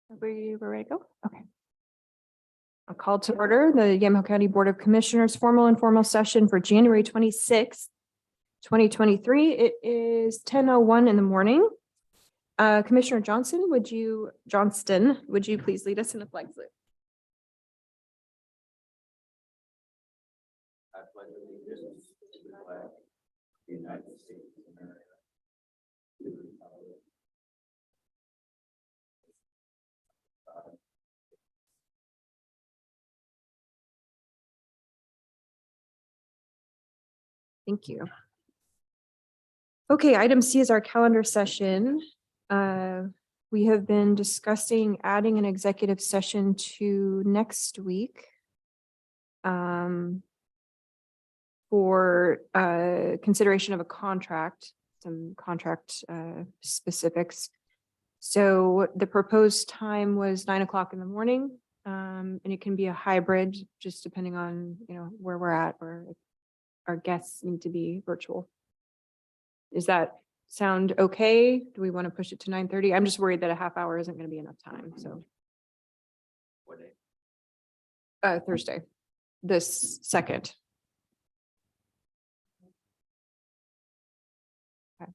We're ready to go? Okay. I'll call to order the Yamaha County Board of Commissioners formal and informal session for January 26th, 2023. It is 10:01 in the morning. Commissioner Johnston, would you please lead us in the flag salute? I pledge allegiance to the flag of the United States of America, to the republic Thank you. Okay, item C is our calendar session. We have been discussing adding an executive session to next week for consideration of a contract, some contract specifics. So the proposed time was 9 o'clock in the morning, and it can be a hybrid, just depending on, where we're at, or if our guests need to be virtual. Does that sound okay? Do we want to push it to 9:30? I'm just worried that a half hour isn't going to be enough time, so. what day? Thursday, this second. Okay.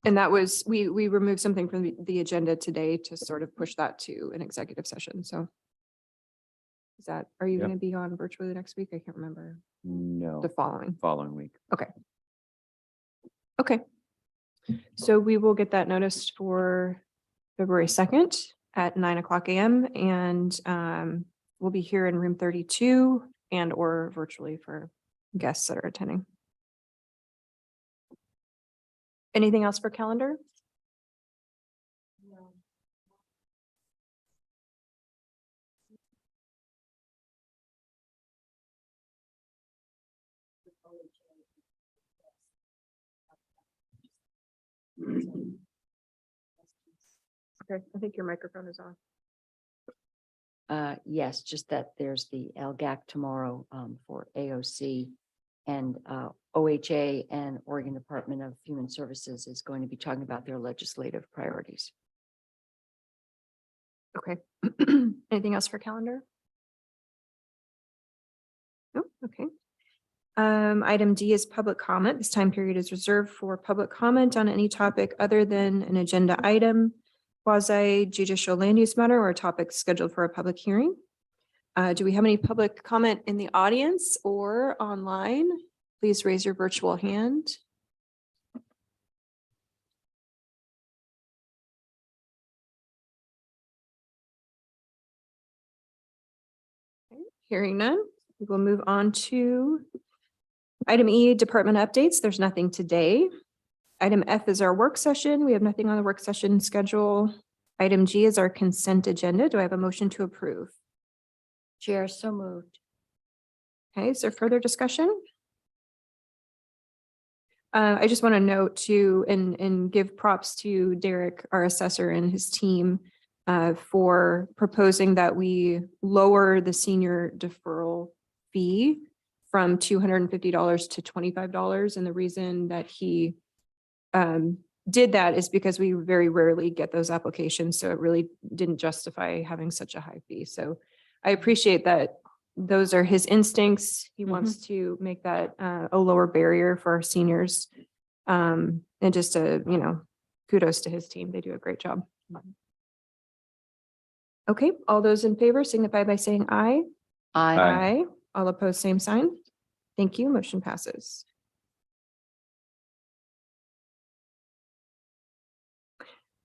And that was, we removed something from the agenda today to sort of push that to an executive session, so. Are you Yep. going to be on virtually next week? I can't remember. No, The following week. Okay. So we will get that noticed for February 2nd at 9 o'clock a.m. and we'll be here in room 32 and or virtually for guests that are attending. Anything else for calendar? No. Okay, I think your microphone is on. Yes, just that there's the LGAC tomorrow for AOC and OHA and Oregon Department of Human Services is going to be talking about their legislative priorities. Okay. Anything else for calendar? No, okay. Item D is public comment. This time period is reserved for public comment on any topic other than an agenda item, quasi judicial land use matter, or a topic scheduled for a public hearing. Do we have any public comment in the audience or online? Please raise your virtual hand. Okay, hearing none, we will move on to item E, department updates. There's nothing today. Item F is our work session. We have nothing on the work session schedule. Item G is our consent agenda. Do I have a motion to approve? Chair, so moved. Okay, is there further discussion? I just want to note too, and give props to Derek, our assessor, and his team for proposing that we lower the senior deferral fee from $250 to $25. And the reason that he did that is because we very rarely get those applications. So it really didn't justify having such a high fee. So I appreciate that those are his instincts. He wants to make that a lower barrier for our seniors. And just kudos to his team. They do a great job. Okay, all those in favor signify by saying aye. Aye. All opposed, same sign. Thank you. Motion passes.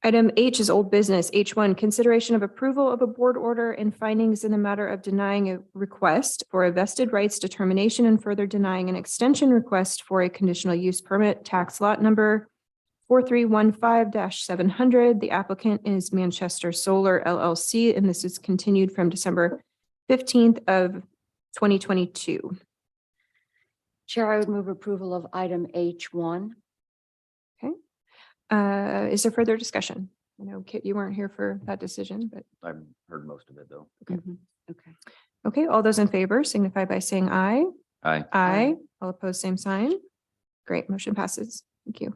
Item H is old business. H1, consideration of approval of a board order and findings in the matter of denying a request for a vested rights determination and further denying an extension request for a conditional use permit, tax lot number 4315-700. The applicant is Manchester Solar LLC, and this is continued from December 15th of 2022. Chair, I would move approval of item H1. Is there further discussion? I know, Kit, you weren't here for that decision, but I've heard most of it though. okay. Okay. Okay, all those in favor signify by saying aye. Aye. Aye. All opposed, same sign. Great, motion passes. Thank you.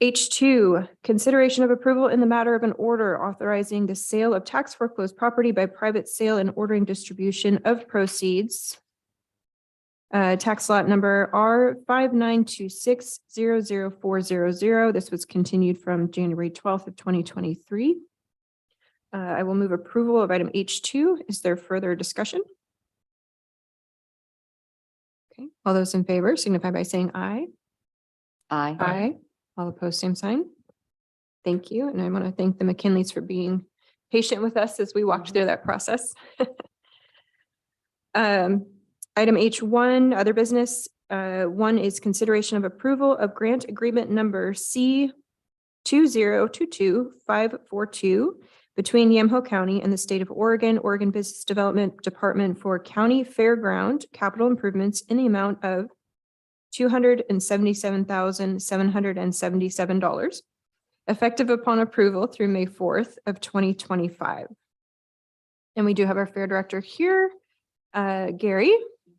H2, consideration of approval in the matter of an order authorizing the sale of tax foreclosed property by private sale and ordering distribution of proceeds. Tax lot number R5926000400. This was continued from January 12th of 2023. I will move approval of item H2. Is there further discussion? Okay, all those in favor signify by saying aye. Aye. Aye. All opposed, same sign. Thank you. And I want to thank the McKinleys for being patient with us as we walked through that process. Item H1, other business. One is consideration of approval of grant agreement number C2022542 between Yamhill County and the state of Oregon, Oregon Business Development Department for county fairground capital improvements in the amount of $277,777, effective upon approval through May 4th of 2025. And we do have our fair director here, Gary.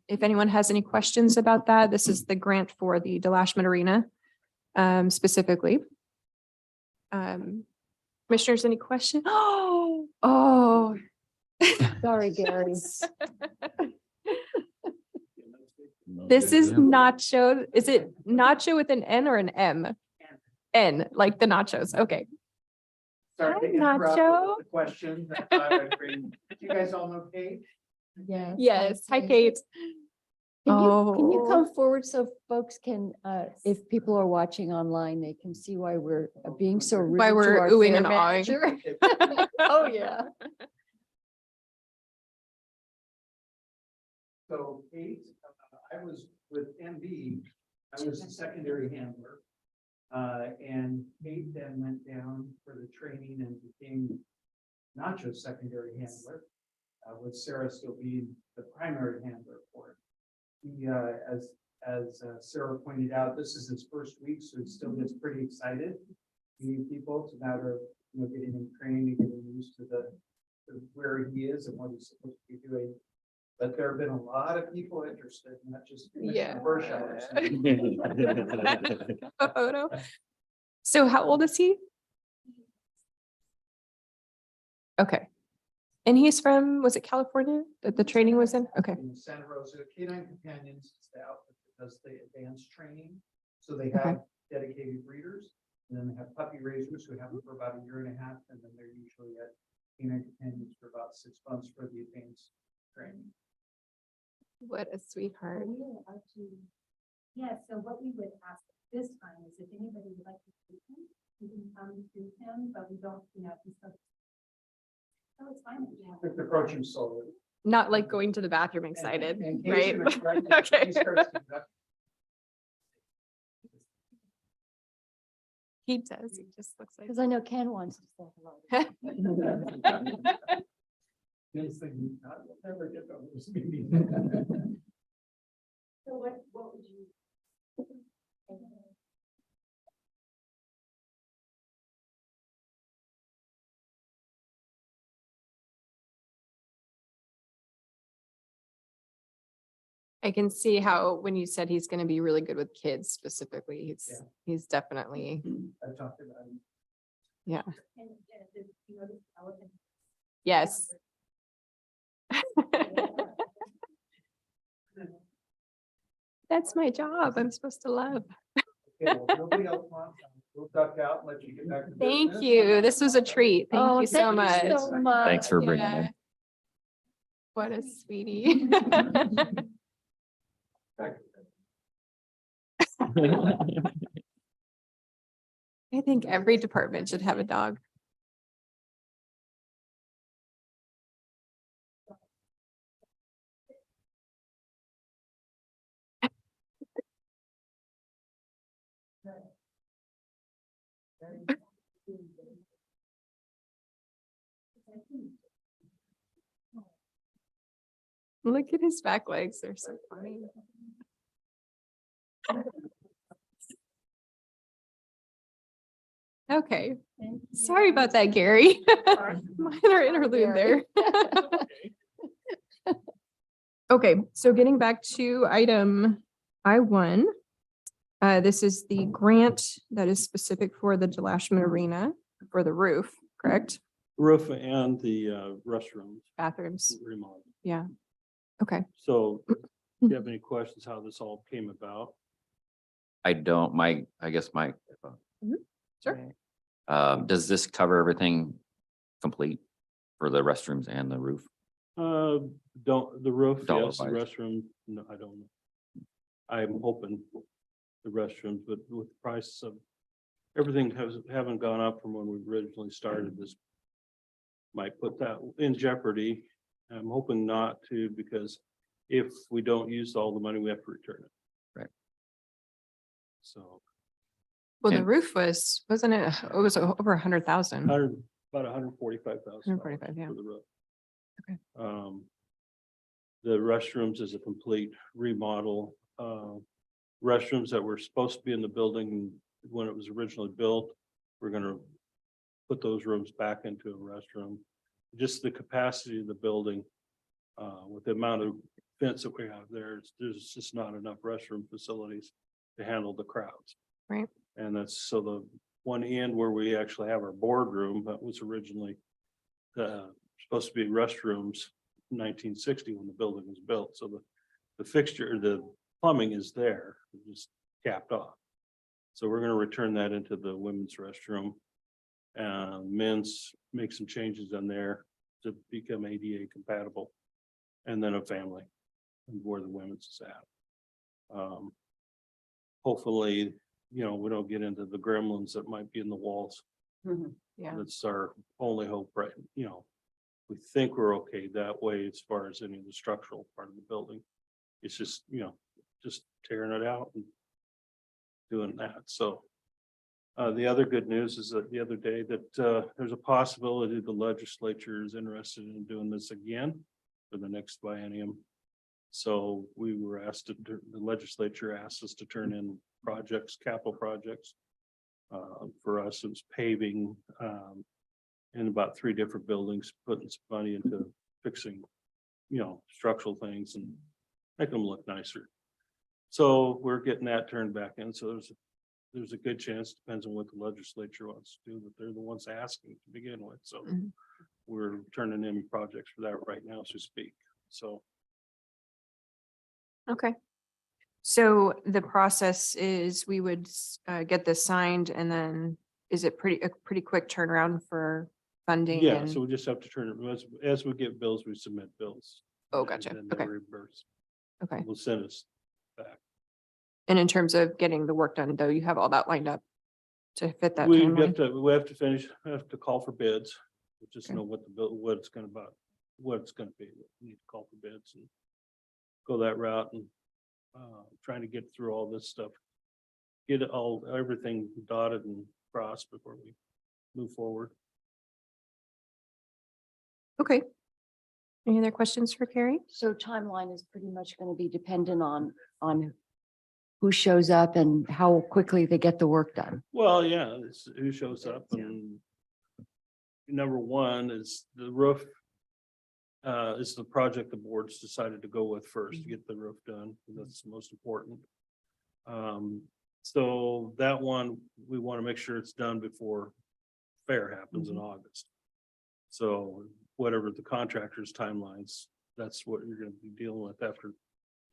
If anyone has any questions about that, this is the grant for the Delashman Arena specifically. Commissioners, any questions? Oh, Sorry, Gary. this is nacho. Is it nacho with an N or an M? N, like the nachos. Okay. Sorry to Hi, interrupt Nacho. with the question. I thought I'd bring- You guys all know Kate? Yes. Yes. Hi, Kate. Can you Oh. come forward so folks can, if people are watching online, they can see why we're being so rude Why to we're our oohing fair and awing. manager? Oh, yeah. So Kate, I was with MB, I was a secondary handler. And Kate then went down for the training and became Nacho's secondary handler, with Sarah still being the primary handler for it. He, as Sarah pointed out, this is his first week, so he still gets pretty excited. Meeting people, it's a matter of, getting him trained and getting used to to where he is and what he's supposed to be doing. But there have been a lot of people interested, not just Yeah. Commissioner A photo. So how old is he? Okay. And he's from, was it California that the training was in? Okay. In Santa Rosa, Canine Companions is the outfit that does the advanced training. So they Okay. have dedicated breeders, and then they have puppy raisers who have them for about 1.5 years, and then they're usually at Canine Companions for about 6 months for the advanced training. What a sweetheart. Yeah, so what we would ask this time is if anybody would like to speak him, you can come to him, but we don't, he's so. So it's fine. if you want. Just approach him slowly. Not like going to the bathroom excited, And right? Okay. He starts to- He does. He just looks like. Because I know Ken wants to say hello. He's thinking, "God, we'll never get over this meeting." So what would you? I can see how when you said he's going to be really good with kids specifically, he's definitely, I talked about him. yeah. And this elephant. Yes. That's my job. I'm supposed to love. Okay, well, nobody else wants, we'll duck out and let you get back to Thank business. you. This was a treat. Thank Oh, you so much. so much. Thanks for bringing Yeah. it. What a sweetie. I think every department should have a dog. Look at his back legs. They're so funny. Okay. Sorry about that, Gary. Minor interlude there. Okay, so getting back to item I1. This is the grant that is specific for the Delashman Arena for the roof, correct? Roof and the restrooms Bathrooms. remodel. Yeah. Okay. So do you have any questions how this all came about? I don't, I guess my. Sure. Does this cover everything complete for the restrooms and the roof? Don't, the roof, Dollar yes, the wise. restroom, no, I don't know. I'm hoping the restrooms, but with the prices of, everything haven't gone up from when we originally started this. Might put that in jeopardy. I'm hoping not to, because if we don't use all the money, we have to return it. Right. So, Well, the And- roof wasn't it, it was over 100,000. about $145,000. 145, yeah. For the roof. Okay. The restrooms is a complete remodel. Restrooms that were supposed to be in the building when it was originally built, we're gonna put those rooms back into a restroom. Just the capacity of the building, with the amount of fence that we have there, there's just not enough restroom facilities to handle the crowds. Right. And that's so the one end where we actually have our boardroom, that was originally supposed to be restrooms 1960 when the building was built. So the fixture, the plumbing is there, it's just capped off. So we're gonna return that into the women's restroom. Men's, make some changes in there to become ADA compatible. And then a family, and where the women's is at. Hopefully, we don't get into the gremlins that might be in the walls. Yeah. That's our only hope, right? We think we're okay that way as far as any of the structural part of the building. It's just, just tearing it out and doing that. So the other good news is that the other day that there's a possibility the legislature is interested in doing this again for the next biennium. So we were asked to, the legislature asked us to turn in projects, capital projects. For us, it was paving in about 3 different buildings, putting some money into fixing, structural things and making them look nicer. So we're getting that turned back in. So there's a good chance, depends on what the legislature wants to do, but they're the ones asking to begin with. So Mhm. we're turning in projects for that right now as we speak. So Okay. So the process is we would get this signed and then is it a pretty quick turnaround for funding? yeah, and- so we just have to turn it, as we get bills, we submit bills. Oh, and gotcha. then they Okay. reimburse. Okay. Will send us back. And in terms of getting the work done, though, you have all that lined up to fit that We timeline? have to finish, have to call for bids. We just Okay. know what the bill, what it's gonna be. We need to call for bids and go that route and trying to get through all this stuff. Get everything dotted and crossed before we move forward. Okay. Any other questions for Carrie? So timeline is pretty much going to be dependent on who shows up and how quickly they get the work done. Well, yeah, it's who shows up and number one is the roof. Is the project the board's decided to go with first to get the roof done. That's the most important. So that one, we want to make sure it's done before fair happens in August. So whatever the contractor's timelines, that's what you're going to be dealing with after,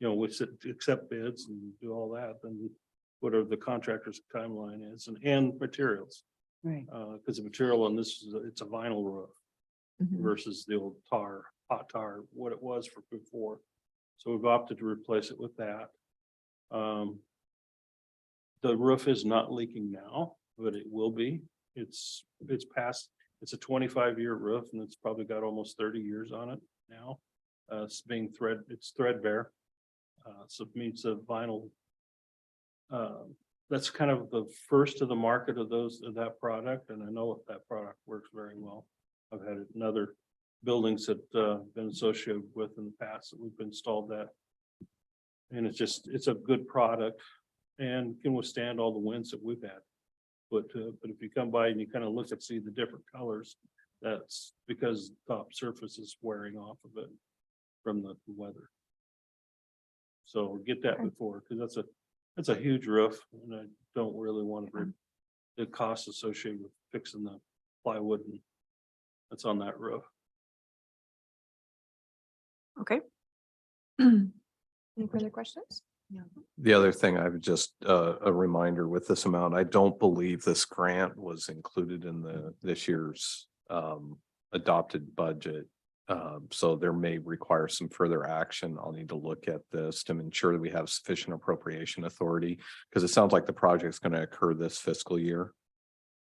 we accept bids and do all that, then whatever the contractor's timeline is and materials. Right. Because the material on this it's a vinyl roof Mhm. versus the old hot tar, what it was for before. So we've opted to replace it with that. The roof is not leaking now, but it will be. It's past, it's a 25-year roof and it's probably got almost 30 years on it now. It's threadbare. So it means the vinyl. That's kind of the first of the market of that product, and I know that product works very well. I've had it in other buildings that been associated with in the past that we've installed that. And it's a good product and can withstand all the winds that we've had. But if you come by and you kind of look and see the different colors, that's because the top surface is wearing off of it from the weather. So get that Okay. before, because It's a huge roof and I don't really want to, the costs associated with fixing the plywood that's on that roof. Okay. Any further questions? The other thing, I would just, a reminder with this amount, I don't believe this grant was included in this year's adopted budget. So there may require some further action. I'll need to look at this to ensure that we have sufficient appropriation authority, because it sounds like the project's going to occur this fiscal year.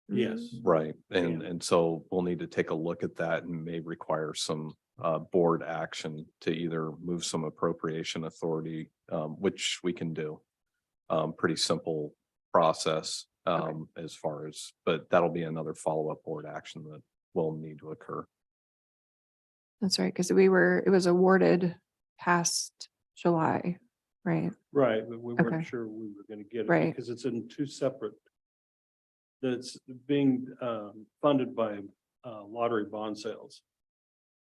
Yes. Right, and, Yeah. and so we'll need to take a look at that and may require some board action to either move some appropriation authority, which we can do. Pretty simple process, as far as, but that'll be another follow-up board action that will need to occur. That's right, because it was awarded past July, right? Right, but we Okay. weren't sure we were gonna get it Right. because it's in two separate. That's being funded by lottery bond sales.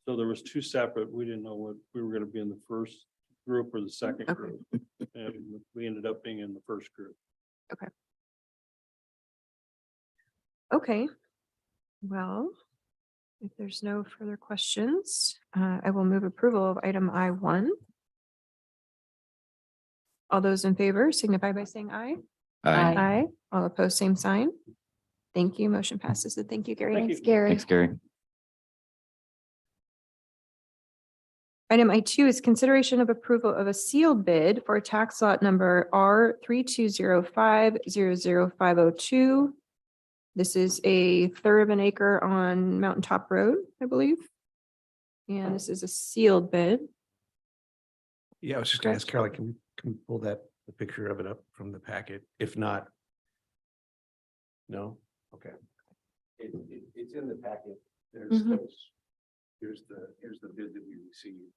So there was two separate, we didn't know what we were gonna be in the first group or the second Okay. group. And we ended up being in the first group. Okay. Well, if there's no further questions, I will move approval of item I1. All those in favor signify by saying aye. Aye. Aye. All opposed, same sign. Thank you. Motion passes. And thank you, Gary. Thank Thanks, you. Gary. Thanks, Gary. Item I2 is consideration of approval of a sealed bid for tax lot number R3205-00502. This is a third of an acre on Mountaintop Road, I believe. And this is a sealed bid. Yeah, I was just gonna ask Caroline, can we pull the picture of it up from the packet? If not. No? Okay. It's in the packet. There's Mhm. those. Here's the bid that we received.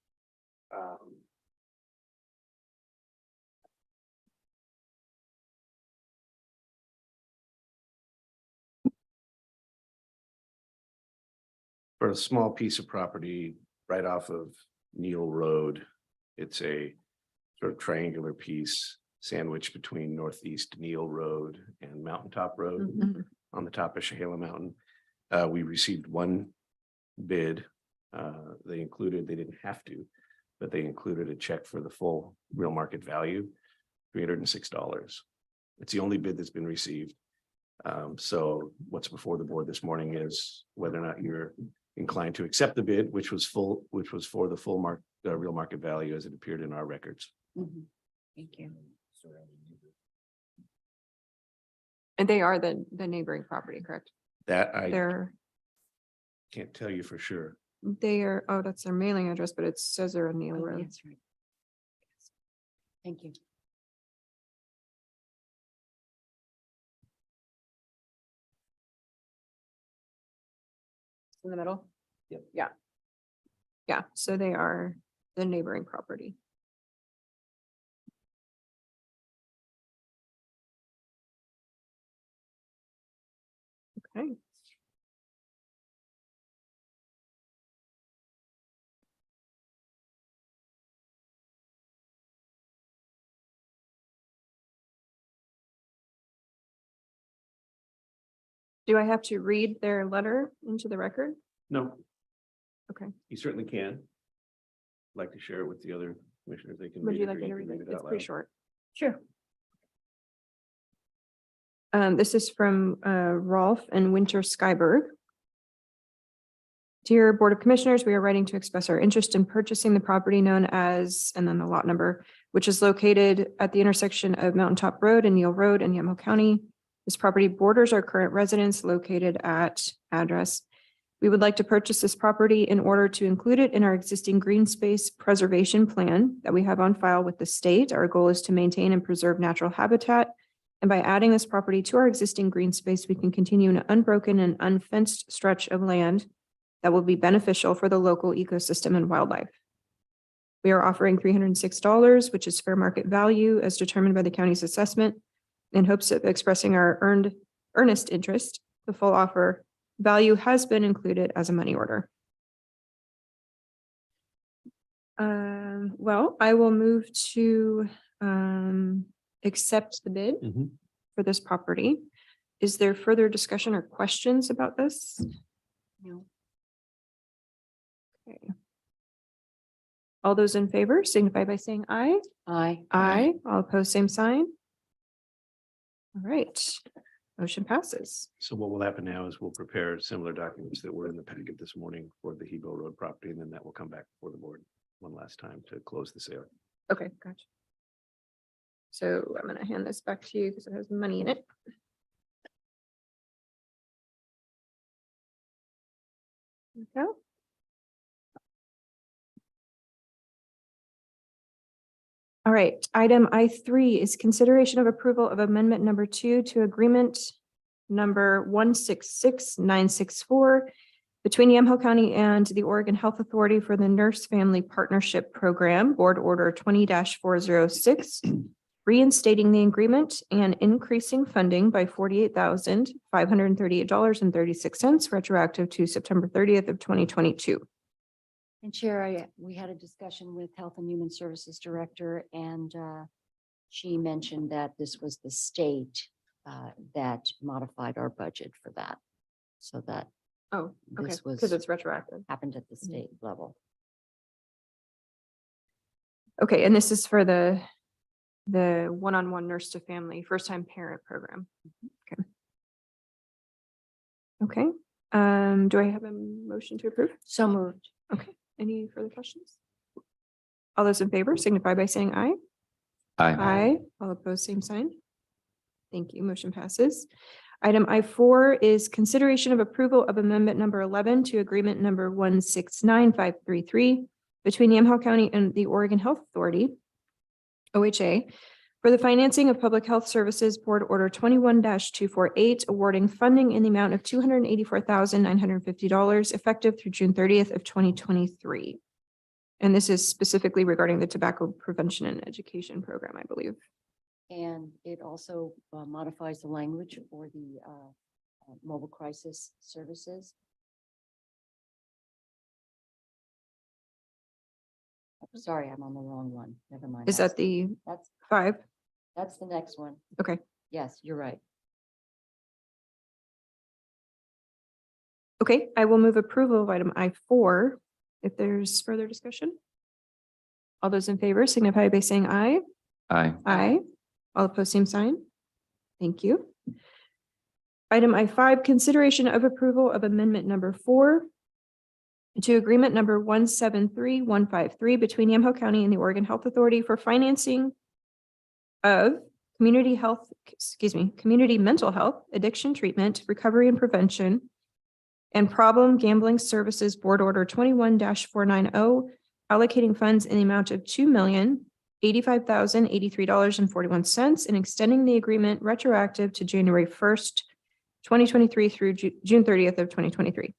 For a small piece of property right off of Neal Road, it's a sort of triangular piece sandwiched between Northeast Neal Road and Mountaintop Road Mhm. on the top of Chehala Mountain. We received one bid. They didn't have to, but they included a check for the full real market value, $306. It's the only bid that's been received. So what's before the board this morning is whether or not you're inclined to accept the bid, which was for the full real market value as it appeared in our records. Mhm. Thank you. And they are the neighboring property, correct? That I They're, can't tell you for sure. oh, that's their mailing address, but it says they're on Neil Oh, Road. that's right. Thank you. In the middle? Yep. Yeah. Yeah, so they are the neighboring property. Okay. Do I have to read their letter into the record? No. Okay. You certainly can. Like to share it with the other commissioners. They can. Would read you it, or like me to can read it? out It's pretty loud. short. Sure. This is from Rolf and Winter Skyberg. Dear Board of Commissioners, we are writing to express our interest in purchasing the property known as, and then the lot number, which is located at the intersection of Mountaintop Road and Neal Road in Yamhill County. This property borders our current residence located at address. We would like to purchase this property in order to include it in our existing green space preservation plan that we have on file with the state. Our goal is to maintain and preserve natural habitat. And by adding this property to our existing green space, we can continue an unbroken and unfenced stretch of land that will be beneficial for the local ecosystem and wildlife. We are offering $306, which is fair market value as determined by the county's assessment, in hopes of expressing our earnest interest. The full offer value has been included as a money order. Well, I will move to accept the bid Mhm. for this property. Is there further discussion or questions about this? No. Okay. All those in favor signify by saying aye. Aye. Aye. All opposed, same sign. All right, motion passes. So what will happen now is we'll prepare similar documents that were in the packet this morning for the Hebo Road property, and then that will come back before the board one last time to close the sale. Okay, gotcha. So I'm gonna hand this back to you because it has money in it. Okay. All right, item I3 is consideration of approval of amendment number 2 to agreement number 166964 between Yamhill County and the Oregon Health Authority for the Nurse Family Partnership Program, Board Order 20-406, reinstating the agreement and increasing funding by $48,538.36 retroactive to September 30th of 2022. And Chair, we had a discussion with Health and Human Services Director, and she mentioned that this was the state that modified our budget for that. So that Oh, okay, This was- because it's retroactive. happened at the state level. Okay, and this is for the one-on-one nurse to family, first-time parent program. Okay. Okay, do I have a motion to approve? So moved. Okay, any further questions? All those in favor signify by saying aye. Aye. All opposed, same sign. Thank you. Motion passes. Item I4 is consideration of approval of amendment number 11 to agreement number 169533 between Yamhill County and the Oregon Health Authority, OHA, for the financing of public health services, Board Order 21-248, awarding funding in the amount of $284,950 effective through June 30th of 2023. And this is specifically regarding the tobacco prevention and education program, I believe. And it also modifies the language for the mobile crisis services. Sorry, I'm on the wrong one. Never mind. Is that the That's 5? That's the next one. Okay. Yes, you're right. Okay, I will move approval of item I4. If there's further discussion. All those in favor signify by saying aye. Aye. Aye. All opposed, same sign. Thank you. Item I5, consideration of approval of amendment number 4 to agreement number 173153 between Yamhill County and the Oregon Health Authority for financing of community mental health, addiction treatment, recovery and prevention, and problem gambling services, Board Order 21-490, allocating funds in the amount of $2,085,083.41 and extending the agreement retroactive to January 1st, 2023 through June 30th of 2023.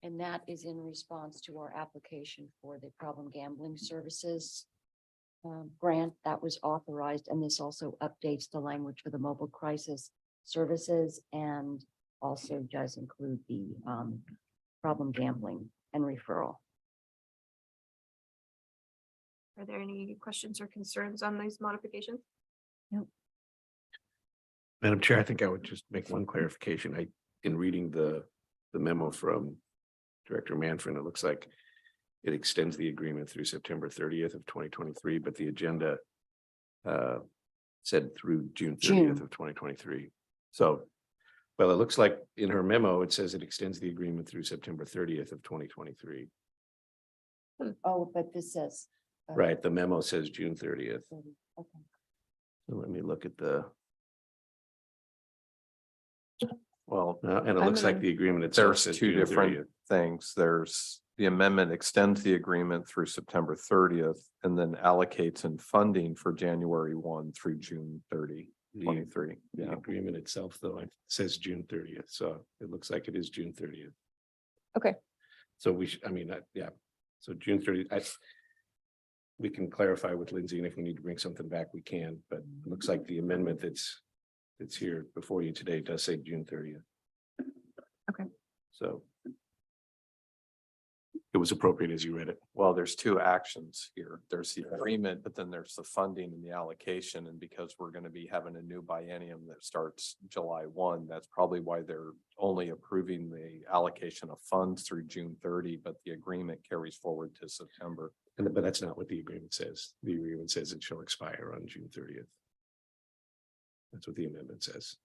And that is in response to our application for the problem gambling services grant that was authorized. And this also updates the language for the mobile crisis services and also does include the problem gambling and referral. Are there any questions or concerns on these modifications? Madam Chair, I think I would just make one clarification. In reading the memo from Director Manfred, it looks like it extends the agreement through September 30th of 2023, but the agenda said through June 30th of 2023. So, well, it looks like in her memo, it says it extends the agreement through September 30th of 2023. Oh, but this says. Right, the memo says June 30th. Okay. So let me look at the. Well, and it I'm looks like gonna- the agreement itself There's says two June different 30th. things. There's the amendment extends the agreement through September 30th and then allocates in funding for January 1 through June 30, The 23. the Yeah. agreement itself, though, it says June 30th, so it looks like it is June 30th. Okay. So we should, I mean, yeah, so June 30th, we can clarify with Lindsay, and if we need to bring something back, we can, but it looks like the amendment that's here before you today does say June 30th. Okay. So. it was appropriate as you read it. Well, there's two actions here. There's the agreement, but then there's the funding and the allocation. And because we're going to be having a new biennium that starts July 1, that's probably why they're only approving the allocation of funds through June 30, but the agreement carries forward to September. But that's not what the agreement says. The agreement says it shall expire on June 30th. That's what the amendment says.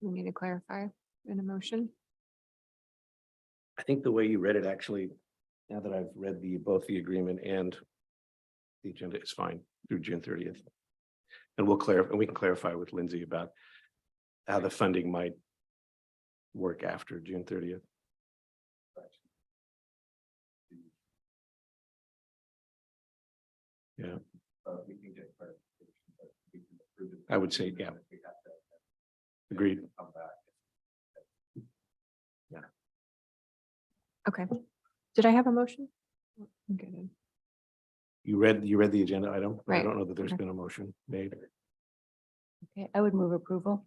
We need to clarify in a motion. I think the way you read it, actually, now that I've read both the agreement and the agenda, is fine through June 30th. And we can clarify with Lindsay about how the funding might work after June 30th. Yeah. I would say, yeah. Agreed. Okay. Did I have a motion? I'm good. You read the agenda item? I Right. don't know that there's Okay. been a motion made. Okay, I would move approval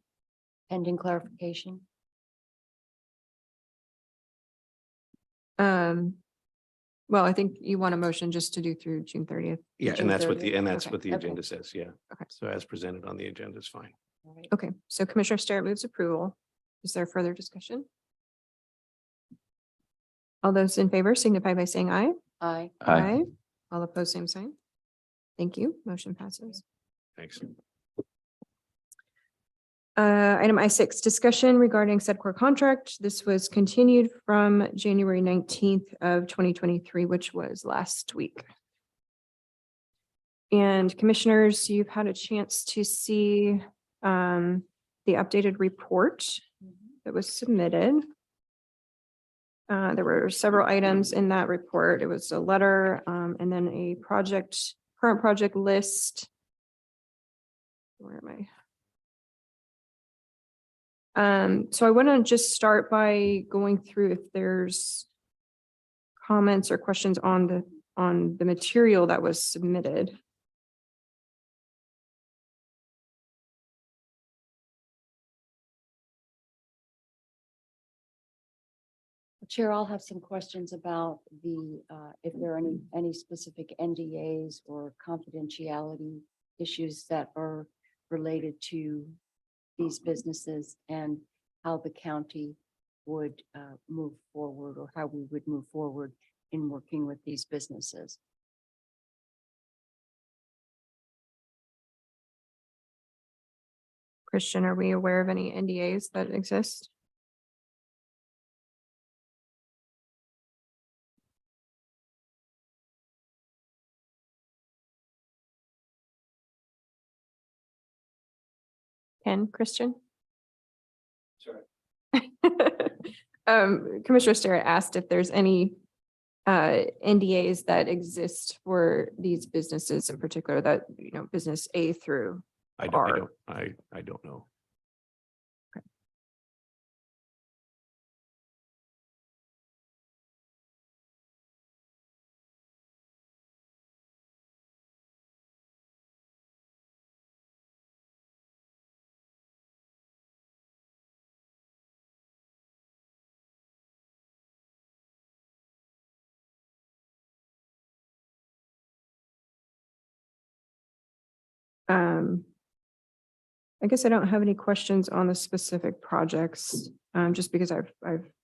pending clarification. Well, I think you want a motion just to do through June 30th. Yeah, June and that's what 30th. that's Okay. what the Okay. agenda says, yeah. Okay. So as presented on the agenda is fine. All right. Okay, so Commissioner Starrett moves approval. Is there further discussion? All those in favor signify by saying aye. Aye. Aye. All opposed, same sign. Thank you. Motion passes. Thanks. Item I6, discussion regarding said core contract. This was continued from January 19th of 2023, which was last week. And commissioners, you've had a chance to see the updated report that was submitted. There were several items in that report. It was a letter and then a current project list. Where am I? So I want to just start by going through if there's comments or questions on the material that was submitted. Chair, I'll have some questions about if there are any specific NDAs or confidentiality issues that are related to these businesses and how the county would move forward, or how we would move forward in working with these businesses. Christian, are we aware of any NDAs that exist? Ken, Christian? Sorry. Commissioner Starrett asked if there's any NDAs that exist for these businesses in particular, that, business A through. I Are. don't know. I guess I don't have any questions on the specific projects, just because I've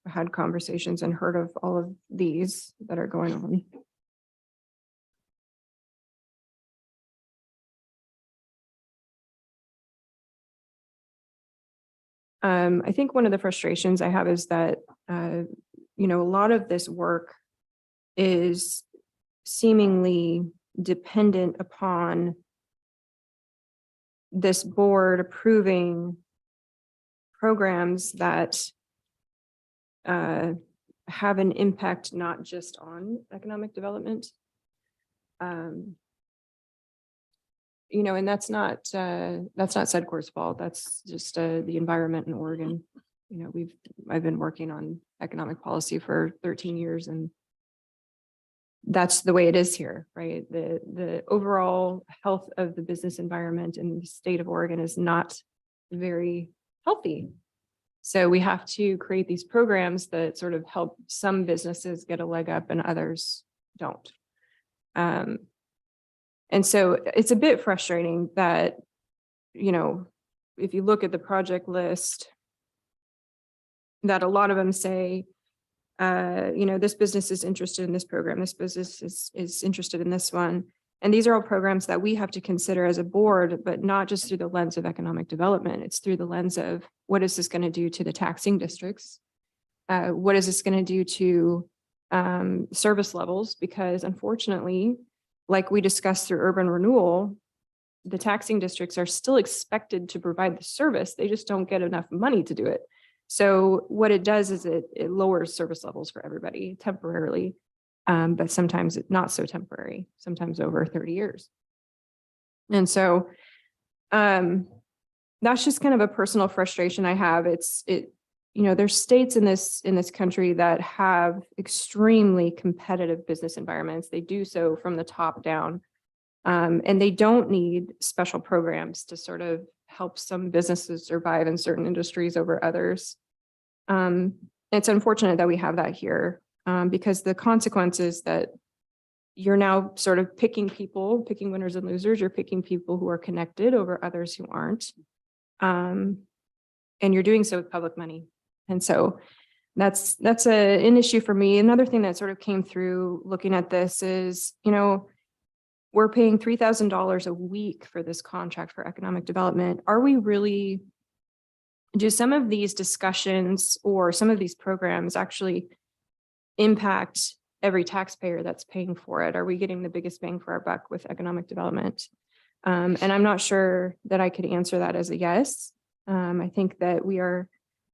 had conversations and heard of all of these that are going on. I think one of the frustrations I have is that, a lot of this work is seemingly dependent upon this board approving programs that have an impact not just on economic development. You know, and that's not Sedcor's fault. That's just the environment in Oregon. You know, I've been working on economic policy for 13 years, and that's the way it is here, right? The overall health of the business environment in the state of Oregon is not very healthy. So we have to create these programs that sort of help some businesses get a leg up and others don't. And so it's a bit frustrating that, you know, if you look at the project list, that a lot of them say, you know, this business is interested in this program, this business is interested in this one. And these are all programs that we have to consider as a board, but not just through the lens of economic development. It's through the lens of what is this going to do to the taxing districts? What is this going to do to service levels? Because unfortunately, like we discussed through urban renewal, the taxing districts are still expected to provide the service. They just don't get enough money to do it. So what it does is it lowers service levels for everybody temporarily, but sometimes it's not so temporary, sometimes over 30 years. And so that's just kind of a personal frustration I have. You know, there's states in this country that have extremely competitive business environments. They do so from the top down, and they don't need special programs to sort of help some businesses survive in certain industries over others. It's unfortunate that we have that here, because the consequences that you're now sort of picking winners and losers. You're picking people who are connected over others who aren't, and you're doing so with public money. And so that's an issue for me. Another thing that sort of came through looking at this is, you know, we're paying $3,000 a week for this contract for economic development. Are we really, do some of these discussions or some of these programs actually impact every taxpayer that's paying for it? Are we getting the biggest bang for our buck with economic development? And I'm not sure that I could answer that as a yes. I think that we are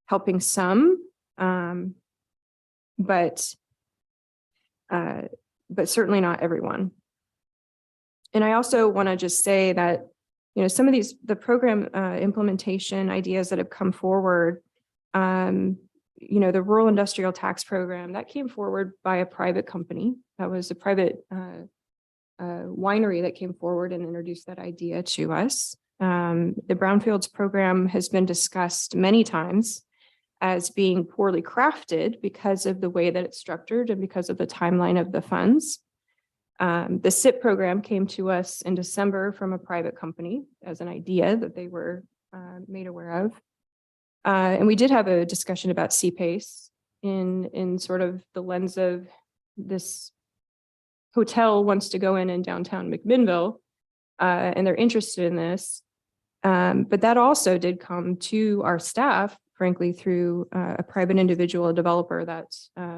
helping some, but certainly not everyone. And I also want to just say that, you know, some of the program implementation ideas that have come forward, you know, the rural industrial tax program that came forward by a private company. That was a private winery that came forward and introduced that idea to us. The brownfields program has been discussed many times as being poorly crafted because of the way that it's structured and because of the timeline of the funds. The SIP program came to us in December from a private company as an idea that they were made aware of. And we did have a discussion about CPACE in sort of the lens of this hotel wants to go in downtown McMinnville, and they're interested in this. But that also did come to our staff, frankly, through a private individual, a developer that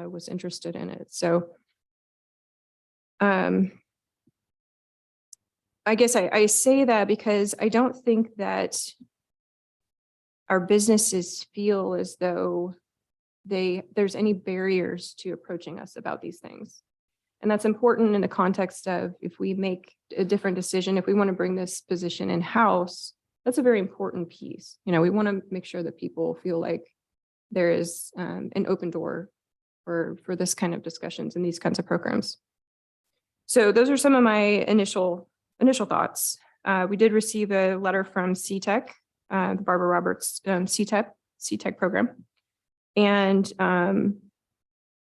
was interested in it. So I guess I say that because I don't think that our businesses feel as though there's any barriers to approaching us about these things. And that's important in the context of if we make a different decision, if we want to bring this position in-house, that's a very important piece. You know, we want to make sure that people feel like there is an open door for this kind of discussions and these kinds of programs. So those are some of my initial thoughts. We did receive a letter from CTEC, the Barbara Roberts CTEC program. And,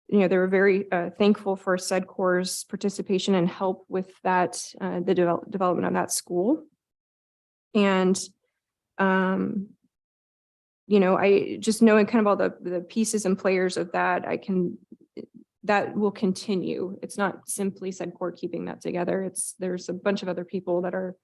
you know, they were very thankful for Sedcor's participation and help with that, the development of that school. And, you know, I just knowing kind of all the pieces and players of that, that will continue. It's not simply Sedcor keeping that together. There's a bunch of other people that are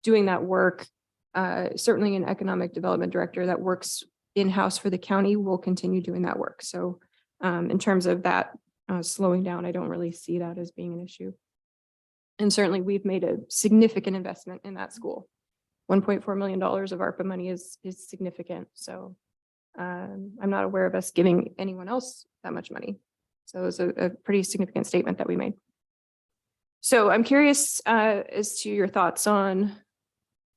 doing that work. Certainly an economic development director that works in-house for the county will continue doing that work. So in terms of that slowing down, I don't really see that as being an issue. And certainly we've made a significant investment in that school. $1.4 million of ARPA money is significant. So I'm not aware of us giving anyone else that much money. So it was a pretty significant statement that we made. So I'm curious as to your thoughts on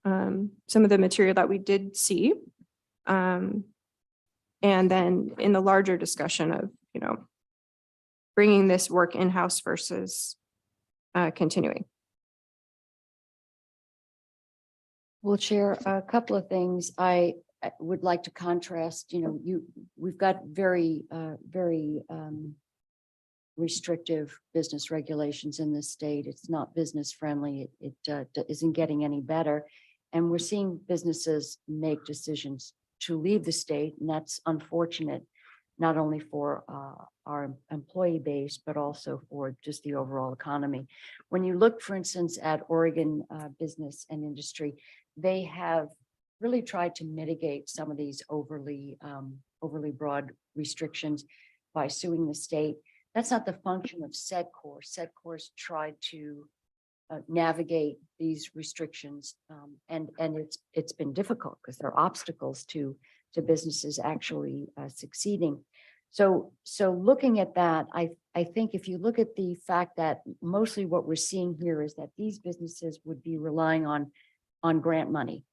some of the material that we did see. And then in the larger discussion of, bringing this work in-house versus continuing. We'll share a couple of things. I would like to contrast, we've got very restrictive business regulations in this state. It's not business friendly. It isn't getting any better. And we're seeing businesses make decisions to leave the state, and that's unfortunate, not only for our employee base, but also for just the overall economy. When you look, for instance, at Oregon business and industry, they have really tried to mitigate some of these overly broad restrictions by suing the state. That's not the function of SEDCOR. SEDCOR's tried to navigate these restrictions, and it's been difficult because there are obstacles to businesses actually succeeding. So looking at that, I think if you look at the fact that mostly what we're seeing here is that these businesses would be relying on grant money,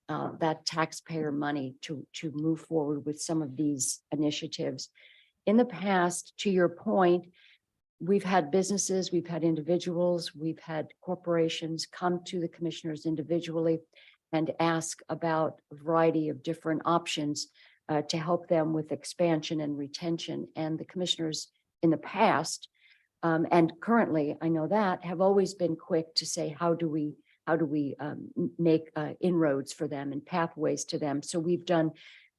that taxpayer money to move forward with some of these initiatives. In the past, to your point, we've had businesses, we've had individuals, we've had corporations come to the commissioners individually and ask about a variety of different options to help them with expansion and retention. And the commissioners in the past and currently, I know that, have always been quick to say, how do we make inroads for them and pathways to them. So we've done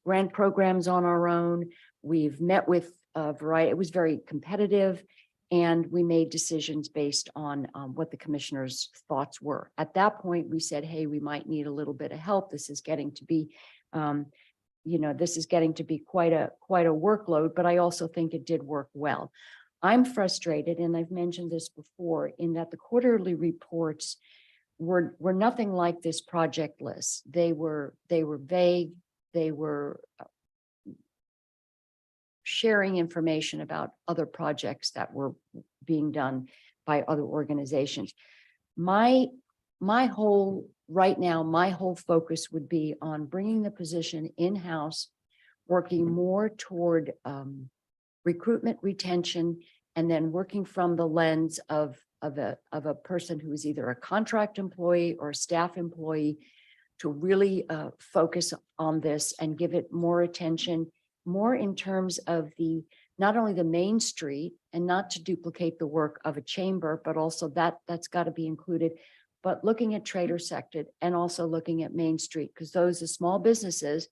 grant programs on our own. We've met with a variety. It was very competitive, and we made decisions based on what the commissioners' thoughts were. At that point, we said, hey, we might need a little bit of help. This is getting to be, this is getting to be quite a workload, but I also think it did work well. I'm frustrated, and I've mentioned this before, in that the quarterly reports were nothing like this project list. They were vague. They were sharing information about other projects that were being done by other organizations. Right now, my whole focus would be on bringing the position in-house, working more toward recruitment, retention, and then working from the lens of a person who is either a contract employee or a staff employee to really focus on this and give it more attention, more in terms of not only the Main Street, and not to duplicate the work of a chamber, but also that's got to be included, but looking at Trader Sector and also looking at Main Street, because those are small businesses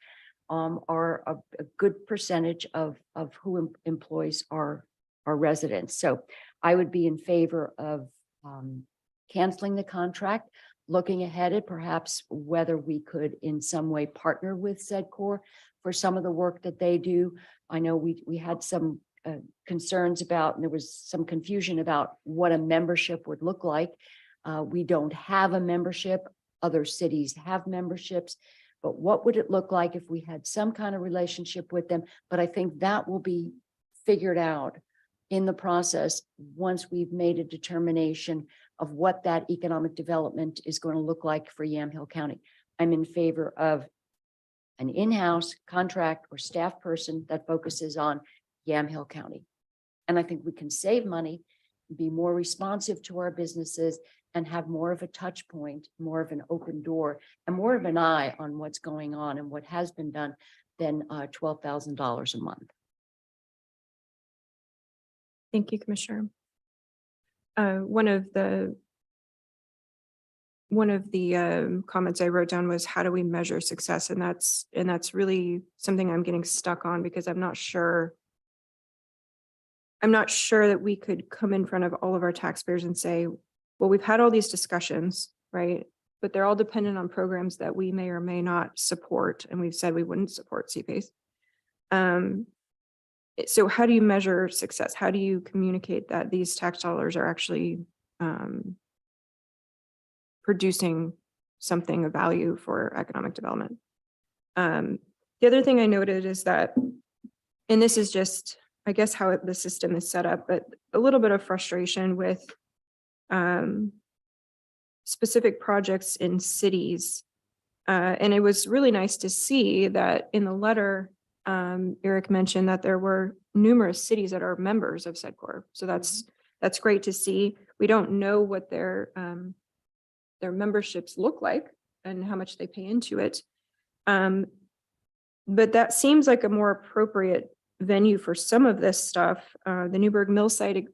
are a good percentage of who employs our residents. So I would be in favor of canceling the contract, looking ahead at perhaps whether we could in some way partner with SEDCOR for some of the work that they do. I know we had some concerns about, and there was some confusion about what a membership would look like. We don't have a membership. Other cities have memberships, but what would it look like if we had some kind of relationship with them? But I think that will be figured out in the process once we've made a determination of what that economic development is going to look like for Yamhill County. I'm in favor of an in-house contract or staff person that focuses on Yamhill County. And I think we can save money, be more responsive to our businesses, and have more of a touch point, more of an open door, and more of an eye on what's going on and what has been done than $12,000 a month. Thank you, Commissioner. One of the comments I wrote down was, how do we measure success? And that's really something I'm getting stuck on, because I'm not sure that we could come in front of all of our taxpayers and say, well, we've had all these discussions, right? But they're all dependent on programs that we may or may not support. And we've said we wouldn't support CPACE. So how do you measure success? How do you communicate that these tax dollars are actually producing something of value for economic development. The other thing I noted is that, and this is just, I guess, how the system is set up, but a little bit of frustration with specific projects in cities. And it was really nice to see that in the letter, Eric mentioned that there were numerous cities that are members of SEDCOR. So that's great to see. We don't know what their memberships look like and how much they pay into it. But that seems like a more appropriate venue for some of this stuff. The Newburgh Mill site,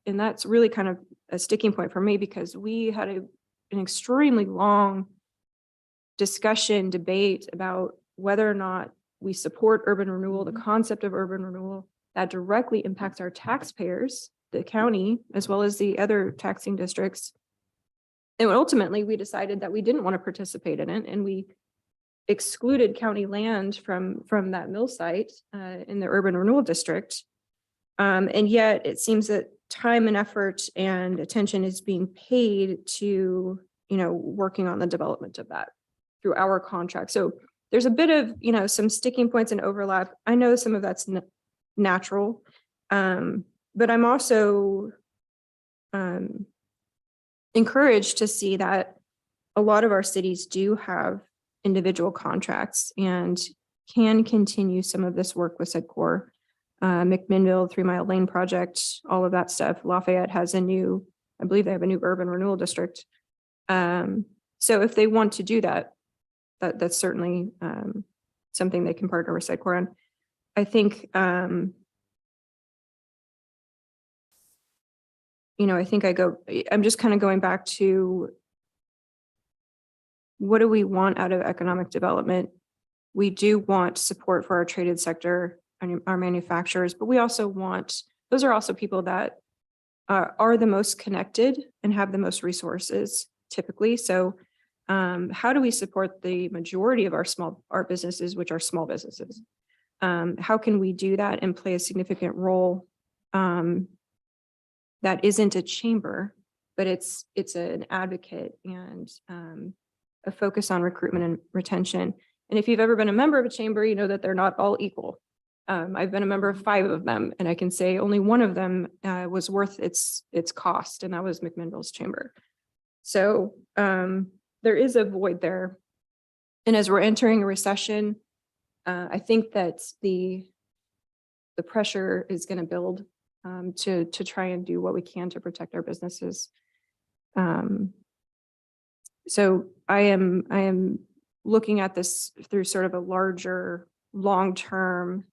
and that's really kind of a sticking point for me because we had an extremely long discussion, debate about whether or not we support urban renewal, the concept of urban renewal that directly impacts our taxpayers, the county, as well as the other taxing districts. And ultimately, we decided that we didn't want to participate in it, and we excluded county land from that mill site in the urban renewal district. And yet it seems that time and effort and attention is being paid to, working on the development of that through our contract. So there's a bit of, some sticking points and overlap. I know some of that's natural, but I'm also encouraged to see that a lot of our cities do have individual contracts and can continue some of this work with SEDCOR. McMinnville, 3 Mile Lane project, all of that stuff. Lafayette has I believe they have a new urban renewal district. So if they want to do that, that's certainly something they can partner with SEDCOR on. I think, I'm just kind of going back to what do we want out of economic development? We do want support for our traded sector and our manufacturers, but we also want, those are also people that are the most connected and have the most resources typically. So how do we support the majority of our businesses, which are small businesses? How can we do that and play a significant role that isn't a chamber, but it's an advocate and a focus on recruitment and retention. And if you've ever been a member of a chamber, you know that they're not all equal. I've been a member of 5 of them, and I can say only one of them was worth its cost, and that was McMinnville's chamber. So there is a void there. And as we're entering a recession, I think that the pressure is going to build to try and do what we can to protect our businesses. So I am looking at this through sort of a larger, long-term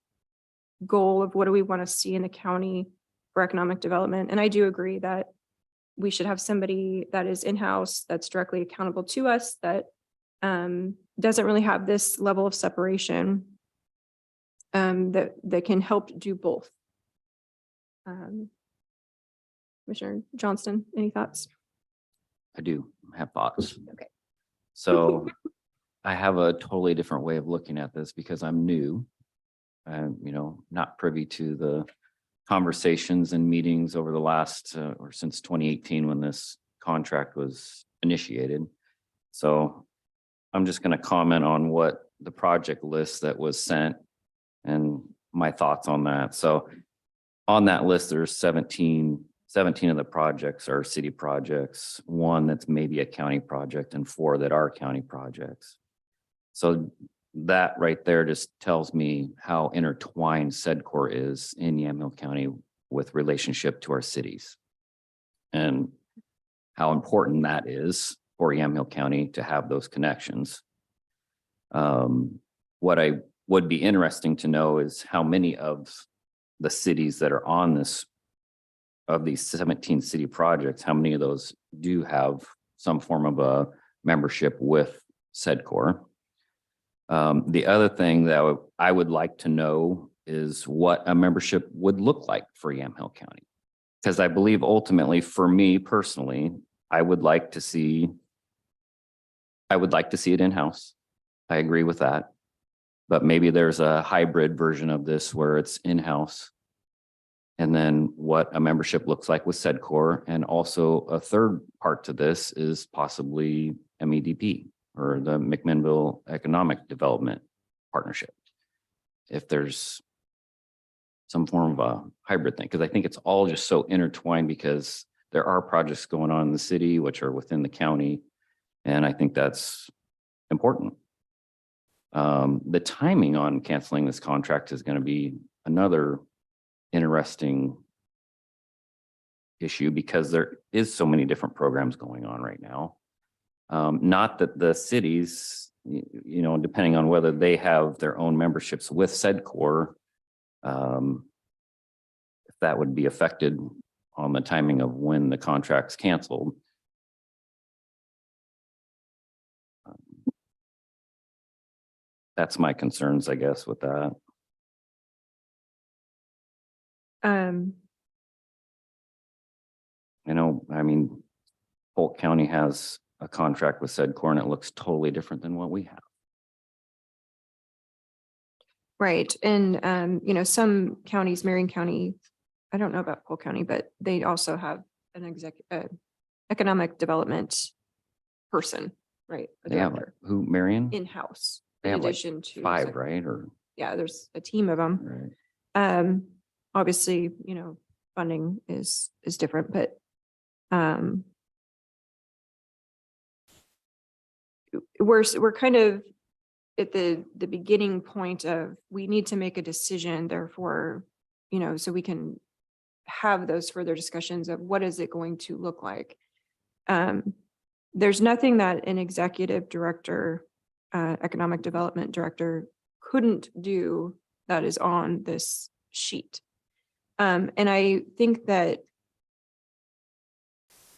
goal of what do we want to see in the county for economic development. And I do agree that we should have somebody that is in-house, that's directly accountable to us, that doesn't really have this level of separation, that can help do both. Commissioner Johnston, any thoughts? I do have thoughts. Okay. So I have a totally different way of looking at this because I'm new. Not privy to the conversations and meetings over the last or since 2018 when this contract was initiated. So I'm just going to comment on what the project list that was sent and my thoughts on that. So on that list, there's 17 of the projects are city projects, 1 that's maybe a county project, and 4 that are county projects. So that right there just tells me how intertwined SEDCOR is in Yamhill County with relationship to our cities and how important that is for Yamhill County to have those connections. What I would be interesting to know is how many of the cities that are on this, of these 17 city projects, how many of those do have some form of a membership with SEDCOR? The other thing that I would like to know is what a membership would look like for Yamhill County. Because I believe ultimately for me personally, I would like to see it in-house. I agree with that. But maybe there's a hybrid version of this where it's in-house And then what a membership looks like with SEDCOR. And also a third part to this is possibly MEDP or the McMinnville Economic Development Partnership. If there's some form of a hybrid thing, because I think it's all just so intertwined because there are projects going on in the city, which are within the county. And I think that's important. The timing on canceling this contract is going to be another interesting issue because there is so many different programs going on right now. Not that the cities, you know, depending on whether they have their own memberships with SEDCOR, if that would be affected on the timing of when the contract's canceled. That's my concerns, I guess, with that. You know, I mean, Polk County has a contract with SEDCOR and it looks totally different than what we have. Right. And, you know, some counties, Marion County, I don't know about Polk County, but they also have an economic development person, right? A They have director who, Marion? in-house, They in have like addition to. 5, right? Or, Yeah, there's a team of them. right. Obviously, you know, funding is different, but we're kind of at the beginning point of, we need to make a decision, therefore, you know, so we can have those further discussions of what is it going to look like. There's nothing that an executive director, economic development director couldn't do that is on this sheet. And I think that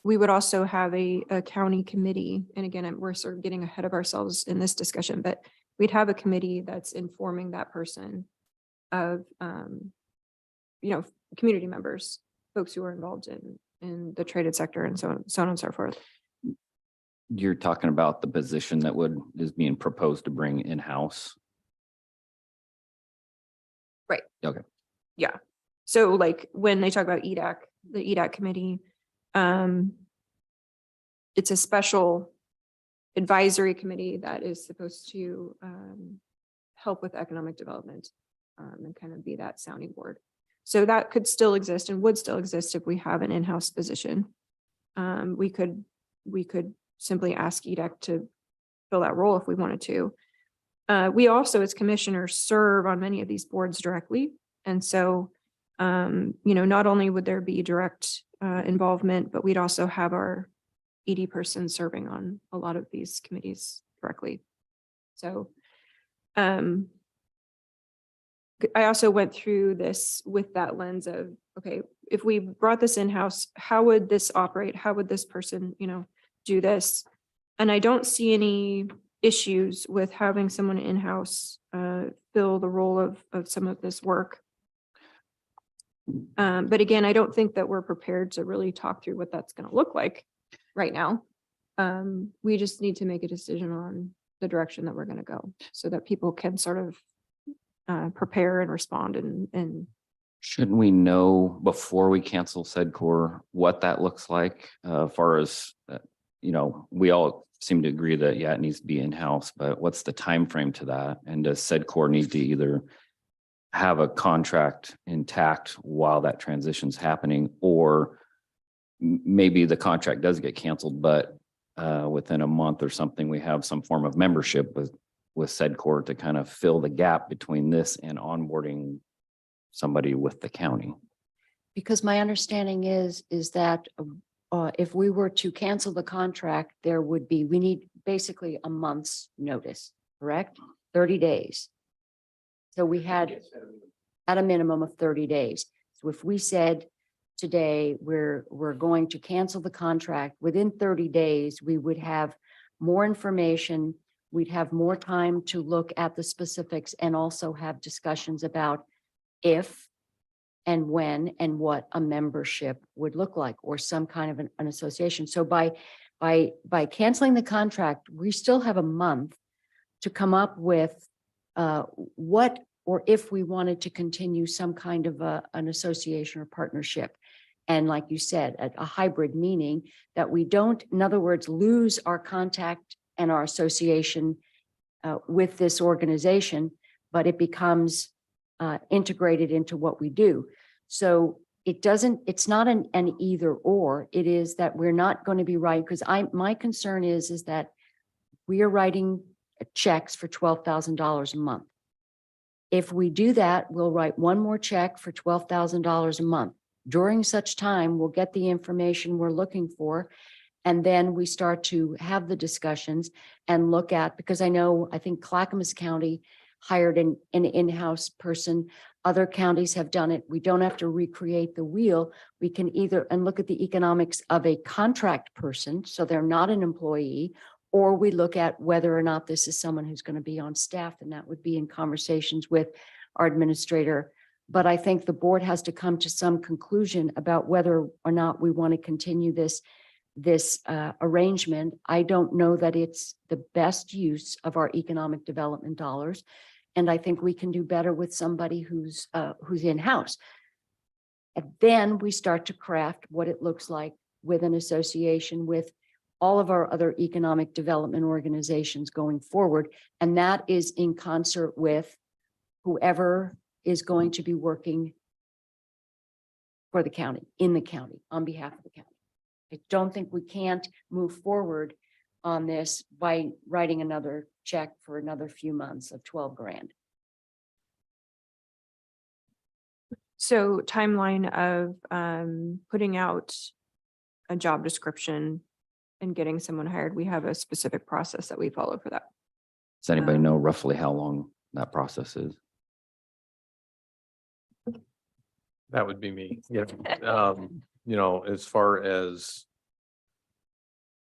we would also have a county committee. And again, we're sort of getting ahead of ourselves in this discussion, but we'd have a committee that's informing that person of, you know, community members, folks who are involved in the traded sector and so on and so forth. You're talking about the position that is being proposed to bring in-house. Right. Okay. Yeah. So like when they talk about EDAC, the EDAC committee, it's a special advisory committee that is supposed to help with economic development and kind of be that sounding board. So that could still exist and would still exist if we have an in-house position. We could simply ask EDAC to fill that role if we wanted to. We also, as commissioners, serve on many of these boards directly. And so, you know, not only would there be direct involvement, but we'd also have our ED person serving on a lot of these committees directly. So I also went through this with that lens of, okay, if we brought this in-house, how would this operate? How would this person, you know, do this? And I don't see any issues with having someone in-house fill the role of some of this work. But again, I don't think that we're prepared to really talk through what that's going to look like right now. We just need to make a decision on the direction that we're going to go so that people can sort of prepare and respond and Shouldn't we know before we cancel SEDCOR what that looks like? As far as, you know, we all seem to agree that, yeah, it needs to be in-house, but what's the time frame to that? And does SEDCOR need to either have a contract intact while that transition's happening, or maybe the contract does get canceled, but within a month or something, we have some form of membership with SEDCOR to kind of fill the gap between this and onboarding somebody with the county. Because my understanding is that if we were to cancel the contract, we need basically a month's notice, correct? 30 days. So we had at a minimum of 30 days. So if we said today, we're going to cancel the contract, within 30 days, we would have more information. We'd have more time to look at the specifics and also have discussions about if and when and what a membership would look like, or some kind of an association. So by canceling the contract, we still have a month to come up with what or if we wanted to continue some kind of an association or partnership. And like you said, a hybrid, meaning that we don't, in other words, lose our contact and our association with this organization, but it becomes integrated into what we do. So it's not an either or. It is that we're not going to be writing, because my concern is that we are writing checks for $12,000 a month. If we do that, we'll write one more check for $12,000 a month. During such time, we'll get the information we're looking for. And then we start to have the discussions and look at, because I think Clackamas County hired an in-house person. Other counties have done it. We don't have to recreate the wheel. We can either, and look at the economics of a contract person, so they're not an employee, or we look at whether or not this is someone who's going to be on staff, and that would be in conversations with our administrator. But I think the board has to come to some conclusion about whether or not we want to continue this arrangement. I don't know that it's the best use of our economic development dollars. And I think we can do better with somebody who's in-house. And then we start to craft what it looks like with an association with all of our other economic development organizations going forward. And that is in concert with whoever is going to be working for the county, in the county, on behalf of the county. I don't think we can't move forward on this by writing another check for another few months of 12 grand. So timeline of putting out a job description and getting someone hired, we have a specific process that we follow for that. Does anybody know roughly how long that process is? That would be me. Yeah. You know, as far as,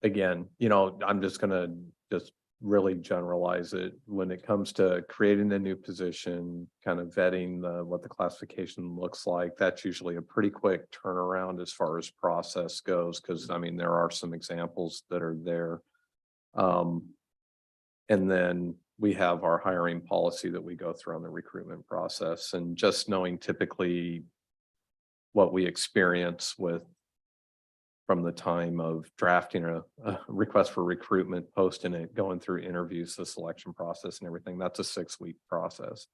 again, you know, I'm just gonna just really generalize it. When it comes to creating a new position, kind of vetting what the classification looks like, that's usually a pretty quick turnaround as far as process goes, because I mean, there are some examples that are there. And then we have our hiring policy that we go through on the recruitment process, and just knowing typically what we experience with from the time of drafting a request for recruitment, posting it, going through interviews, the selection process and everything, that's a 6-week process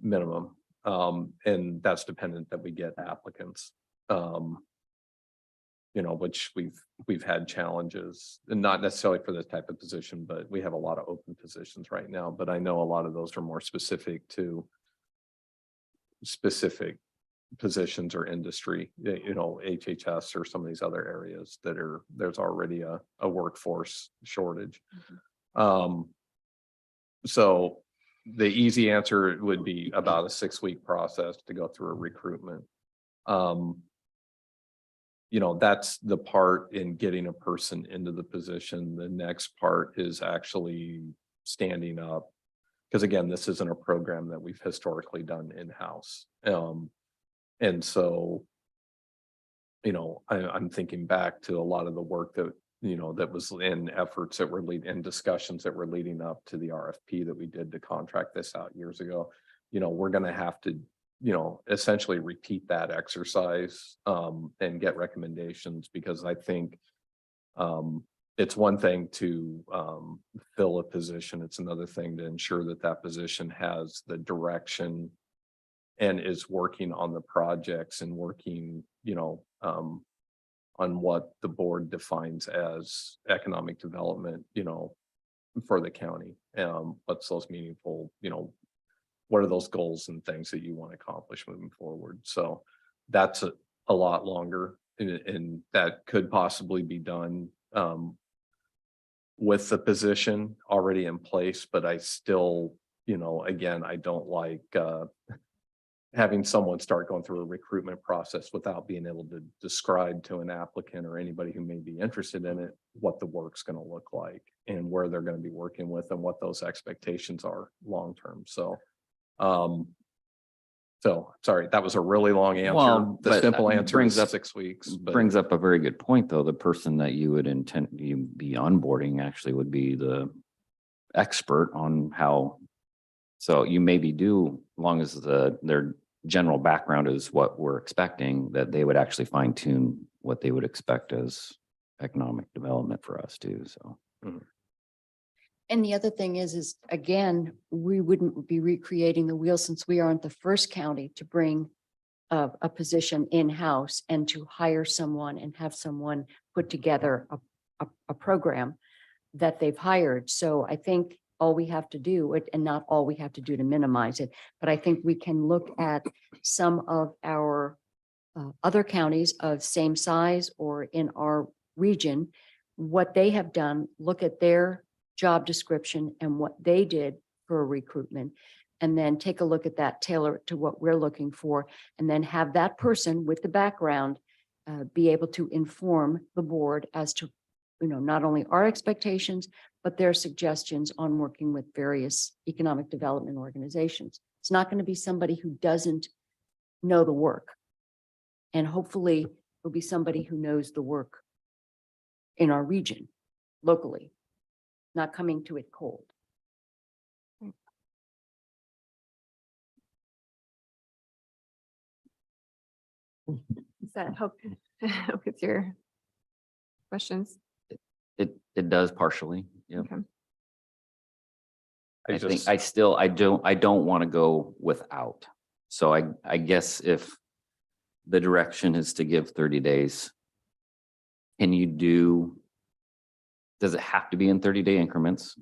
minimum. And that's dependent that we get applicants. You know, which we've had challenges, and not necessarily for this type of position, but we have a lot of open positions right now. But I know a lot of those are more specific to specific positions or industry, you know, HHS or some of these other areas that there's already a workforce shortage. So the easy answer would be about a 6-week process to go through a recruitment. You know, that's the part in getting a person into the position. The next part is actually standing up, because again, this isn't a program that we've historically done in-house. And so, you know, I'm thinking back to a lot of the work that, you know, that was in efforts that were in discussions that were leading up to the RFP that we did to contract this out years ago. You know, we're going to have to, you know, essentially repeat that exercise and get recommendations, because I think it's one thing to fill a position. It's another thing to ensure that that position has the direction and is working on the projects and working, you know, on what the board defines as economic development, you know, for the county. What's those meaningful, you know, what are those goals and things that you want to accomplish moving forward? So that's a lot longer, and that could possibly be done with the position already in place. But I still, you know, again, I don't like having someone start going through a recruitment process without being able to describe to an applicant or anybody who may be interested in it what the work's going to look like and where they're going to be working with and what those expectations are long term. So sorry, that was a really long answer. Well, The but simple answer brings is up 6 weeks. But brings up a very good point, though. The person that you would intend you be onboarding actually would be the expert on how So you maybe do, as long as their general background is what we're expecting, that they would actually fine tune what they would expect as economic development for us too, so. And the other thing is again, we wouldn't be recreating the wheel since we aren't the first county to bring a position in-house and to hire someone and have someone put together a program that they've hired. So I think all we have to do, and not all we have to do to minimize it, but I think we can look at some of our other counties of same size or in our region, what they have done, look at their job description and what they did for recruitment, and then take a look at that, tailor it to what we're looking for, and then have that person with the background be able to inform the board as to, not only our expectations, but their suggestions on working with various economic development organizations. It's not going to be somebody who doesn't know the work. And hopefully it'll be somebody who knows the work in our region, locally, not coming to it cold. Does that help with your questions? It does partially, yeah. Okay. I think I don't want to go without. So I guess if the direction is to give 30 days, does it have to be in 30-day increments?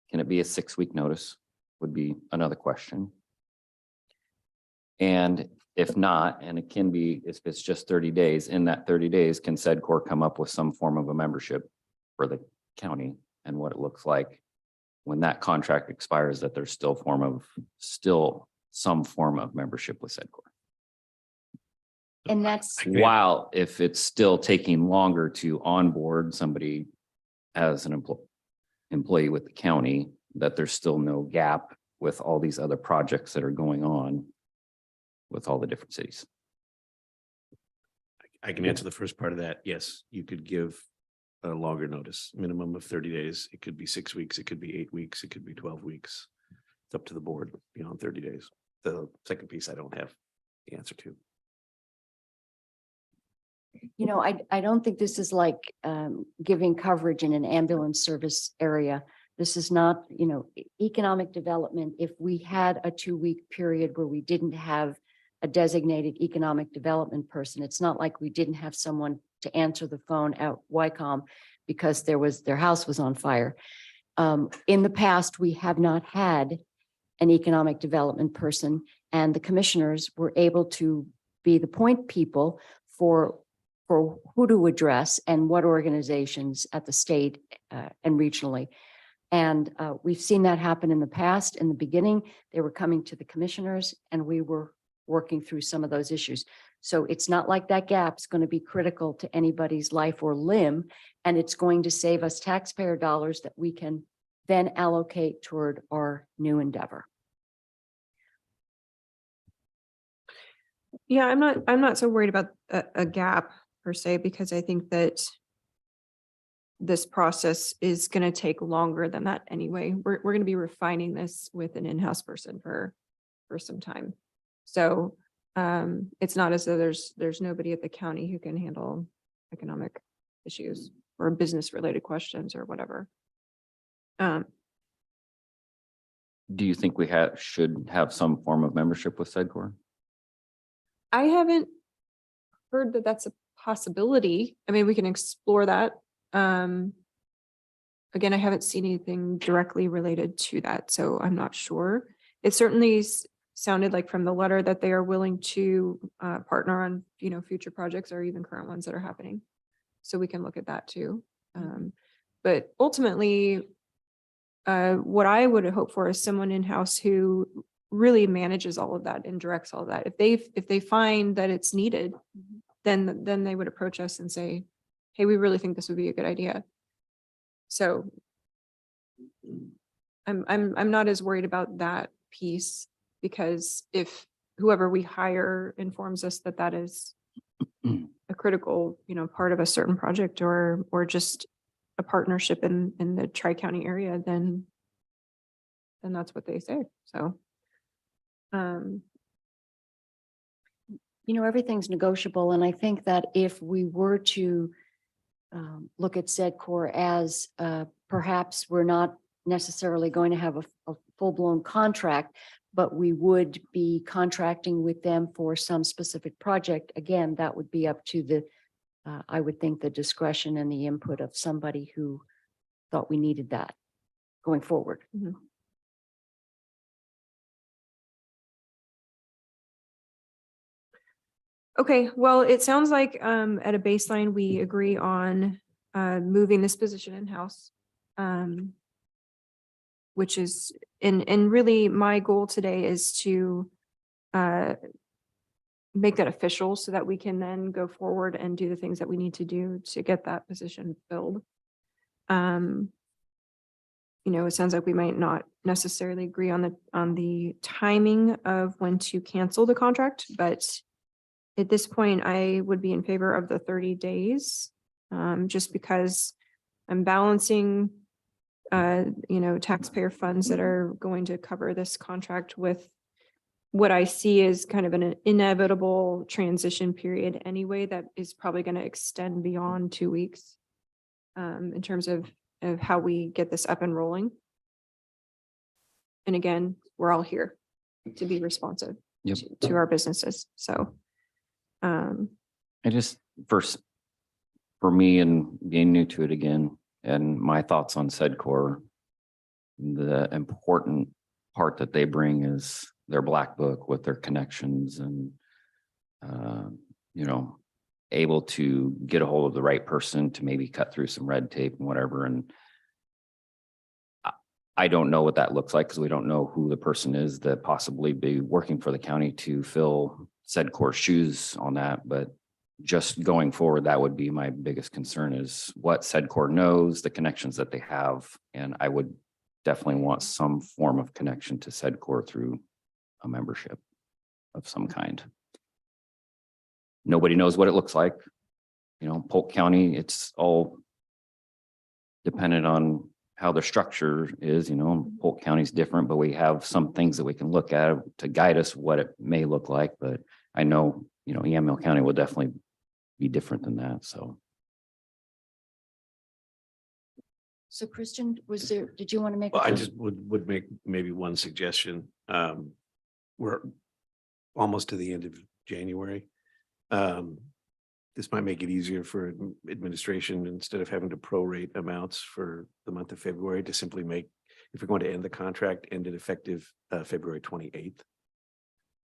Can it be a 6-week notice? Would be another question. And if not, and it can be, if it's just 30 days, in that 30 days, can SEDCOR come up with some form of a membership for the county and what it looks like when that contract expires, that there's still some form of membership with SEDCOR. And that's, While if it's still taking longer to onboard somebody as an employee with the county, that there's still no gap with all these other projects that are going on with all the different cities. I can answer the first part of that. Yes, you could give a longer notice, minimum of 30 days. It could be 6 weeks, it could be 8 weeks, it could be 12 weeks. It's up to the board beyond 30 days. The second piece I don't have the answer to. I don't think this is like giving coverage in an ambulance service area. This is not, economic development. If we had a 2-week period where we didn't have a designated economic development person, it's not like we didn't have someone to answer the phone at YCOM because their house was on fire. In the past, we have not had an economic development person, and the commissioners were able to be the point people for who to address and what organizations at the state and regionally. And we've seen that happen in the past. In the beginning, they were coming to the commissioners and we were working through some of those issues. So it's not like that gap's going to be critical to anybody's life or limb, and it's going to save us taxpayer dollars that we can then allocate toward our new endeavor. Yeah, I'm not so worried about a gap per se, because I think that this process is going to take longer than that anyway. We're going to be refining this with an in-house person for some time. So it's not as though there's nobody at the county who can handle economic issues or business related questions or whatever. Do you think we should have some form of membership with SEDCOR? I haven't heard that that's a possibility. I mean, we can explore that. Again, I haven't seen anything directly related to that, so I'm not sure. It certainly sounded like from the letter that they are willing to partner on, future projects or even current ones that are happening. So we can look at that too. But ultimately, what I would hope for is someone in-house who really manages all of that and directs all of that. If they find that it's needed, then they would approach us and say, hey, we really think this would be a good idea. So I'm not as worried about that piece, because if whoever we hire informs us that that is a critical, part of a certain project or just a partnership in the Tri-County area, then then that's what they say. So. You know, everything's negotiable, and I think that if we were to look at Zedcor as perhaps we're not necessarily going to have a full-blown contract, but we would be contracting with them for some specific project, again, that would be up to the, I would think, the discretion and the input of somebody who thought we needed that going forward. Okay, well, it sounds like at a baseline, we agree on moving this position in-house. Which is, and really my goal today is to make that official so that we can then go forward and do the things that we need to do to get that position filled. You know, it sounds like we might not necessarily agree on the timing of when to cancel the contract, but at this point, I would be in favor of the 30 days, just because I'm balancing, you know, taxpayer funds that are going to cover this contract with what I see is kind of an inevitable transition period anyway, that is probably going to extend beyond 2 weeks, in terms of how we get this up and rolling. And again, we're all here to be responsive Yep. to our businesses. So, I just first, for me and being new to it again, and my thoughts on Zedcor, the important part that they bring is their black book with their connections and, you know, able to get a hold of the right person to maybe cut through some red tape and whatever. And I don't know what that looks like because we don't know who the person is that possibly be working for the county to fill Zedcor's shoes on that. But just going forward, that would be my biggest concern is what Zedcor knows, the connections that they have. And I would definitely want some form of connection to Zedcor through a membership of some kind. Nobody knows what it looks like. You know, Polk County, it's all dependent on how their structure is, you know, Polk County's different, but we have some things that we can look at to guide us what it may look like. But I know, you know, EML County will definitely be different than that. So. So Kristen, did you want to make? Well, I just would make maybe one suggestion. We're almost to the end of January. This might make it easier for administration, instead of having to prorate amounts for the month of February, to simply make, if you're going to end the contract, end it effective February 28th,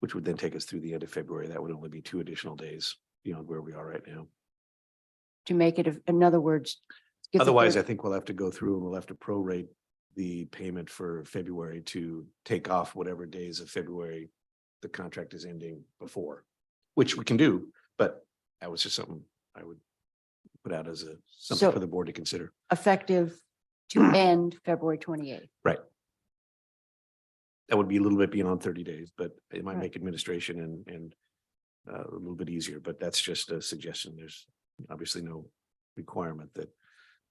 which would then take us through the end of February. That would only be 2 additional days beyond where we are right now. To make it, in other words. give the Otherwise, I third- think we'll have to go through and we'll have to prorate the payment for February to take off whatever days of February the contract is ending before, which we can do, but that was just something I would put out as something So- for the board to consider. Effective to end February 28th. Right. That would be a little bit beyond 30 days, but it might Right. make administration and a little bit easier, but that's just a suggestion. There's obviously no requirement that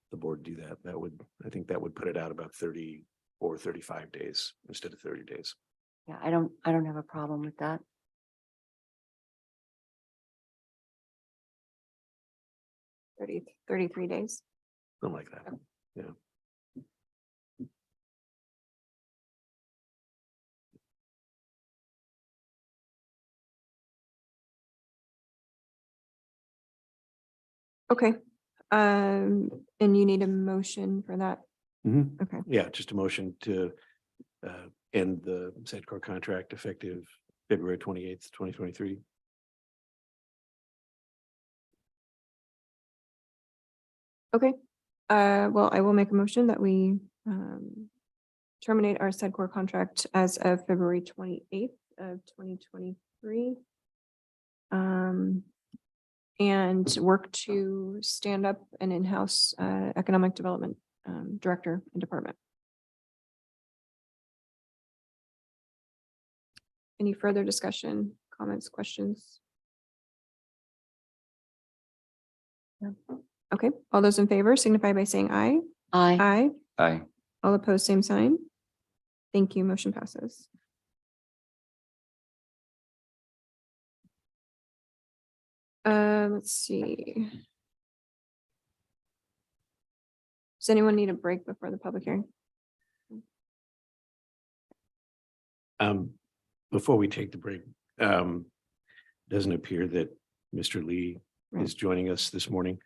the board do that. I think that would put it out about 30 or 35 days instead of 30 days. Yeah, I don't have a problem with that. 33 days. Something like that. Yeah. Okay. And you need a motion for that? Okay. Yeah, just a motion to end the Zedcor contract effective February 28th, 2023. Okay. Well, I will make a motion that we terminate our Zedcor contract as of February 28th of 2023. And work to stand up an in-house economic development director and department. Any further discussion, comments, questions? No. Okay, all those in favor signify by saying aye. Aye. Aye. Aye. All opposed, same sign. Thank you. Motion passes. Let's see. Does anyone need a break before the public hearing? Before we take the break, doesn't appear that Mr. Lee is joining us this morning.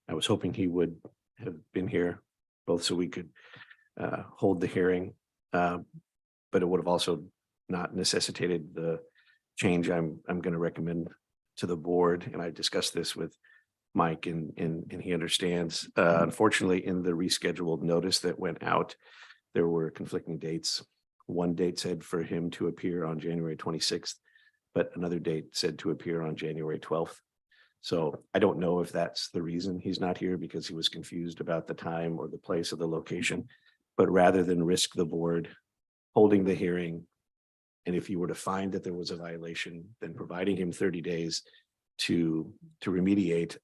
I was hoping he would have been here both so we could hold the hearing. But it would have also not necessitated the change I'm going to recommend to the board. And I discussed this with Mike and he understands. Unfortunately, in the rescheduled notice that went out, there were conflicting dates. One date said for him to appear on January 26th, but another date said to appear on January 12th. So I don't know if that's the reason he's not here, because he was confused about the time or the place of the location. But rather than risk the board holding the hearing, and if you were to find that there was a violation, then providing him 30 days to remediate.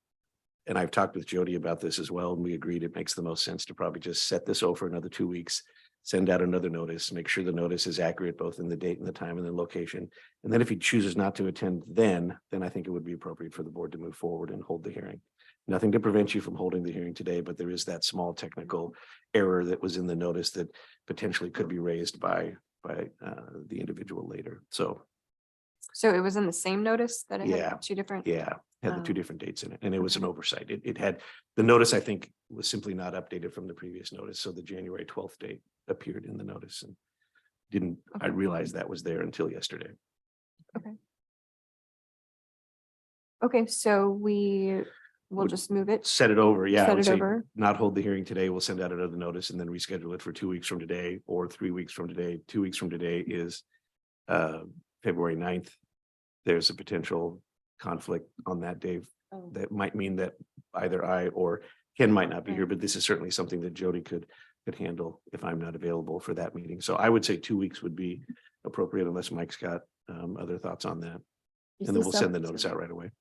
And I've talked with Jody about this as well, and we agreed it makes the most sense to probably just set this over another 2 weeks, send out another notice, make sure the notice is accurate, both in the date and the time and the location. And then if he chooses not to attend, then I think it would be appropriate for the board to move forward and hold the hearing. Nothing to prevent you from holding the hearing today, but there is that small technical error that was in the notice that potentially could be raised by the individual later. So it was in the same notice that it Yeah. had two different? yeah, had the Oh. two different dates in it, and it was an Okay. oversight. It had, the notice, I think, was simply not updated from the previous notice. So the January 12th date appeared in the notice and I Okay. realized that was there until yesterday. Okay, so we'll Would- just move it. Set it over, yeah. I Set would it say over. Not hold the hearing today. We'll send out another notice and then reschedule it for 2 weeks from today or 3 weeks from today. 2 weeks from today is February 9th. There's a potential conflict on that day. Oh. That might mean that either I or Ken might not be here, Right. but this is certainly something that Jody could handle if I'm not available for that meeting. So I would say 2 weeks would be appropriate unless Mike's got other thoughts on that. Is And then this we'll send the something- notice out right away.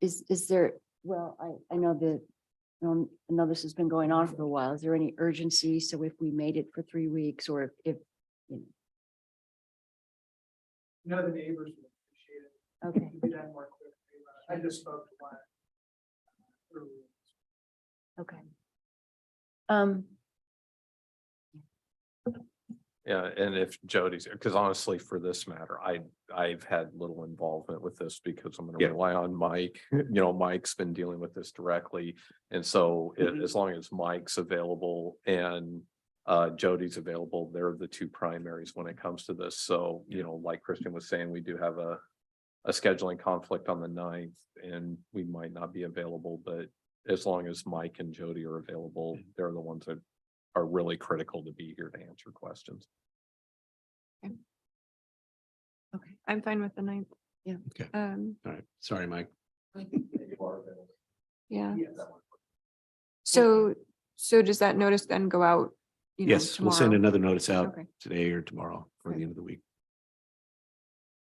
Is there, well, I know that, I know this has been going on for a while. Is there any urgency? So if we made it for 3 weeks or if, you No, the neighbors would appreciate it. know, okay, It'd be done more quickly, but I just spoke to one. Earlier. okay. Yeah, and if Jody's, because honestly, for this matter, I've had little involvement with this because I'm gonna Yeah. rely on Mike. Mike's been dealing with this directly. And so as long as Mike's available and Jody's available, they're the two primaries when it comes to this. So, like Christian was saying, we do have a scheduling conflict on the 9th and we might not be available, but as long as Mike and Jody are available, they're the ones that are really critical to be here to answer questions. Okay. I'm fine with the 9th. Yeah. Okay. Um, All right. Sorry, Mike. yeah. Yes. So does that notice then go out? Yes, we'll send tomorrow? another notice out Okay. today or tomorrow for the Okay. end of the week.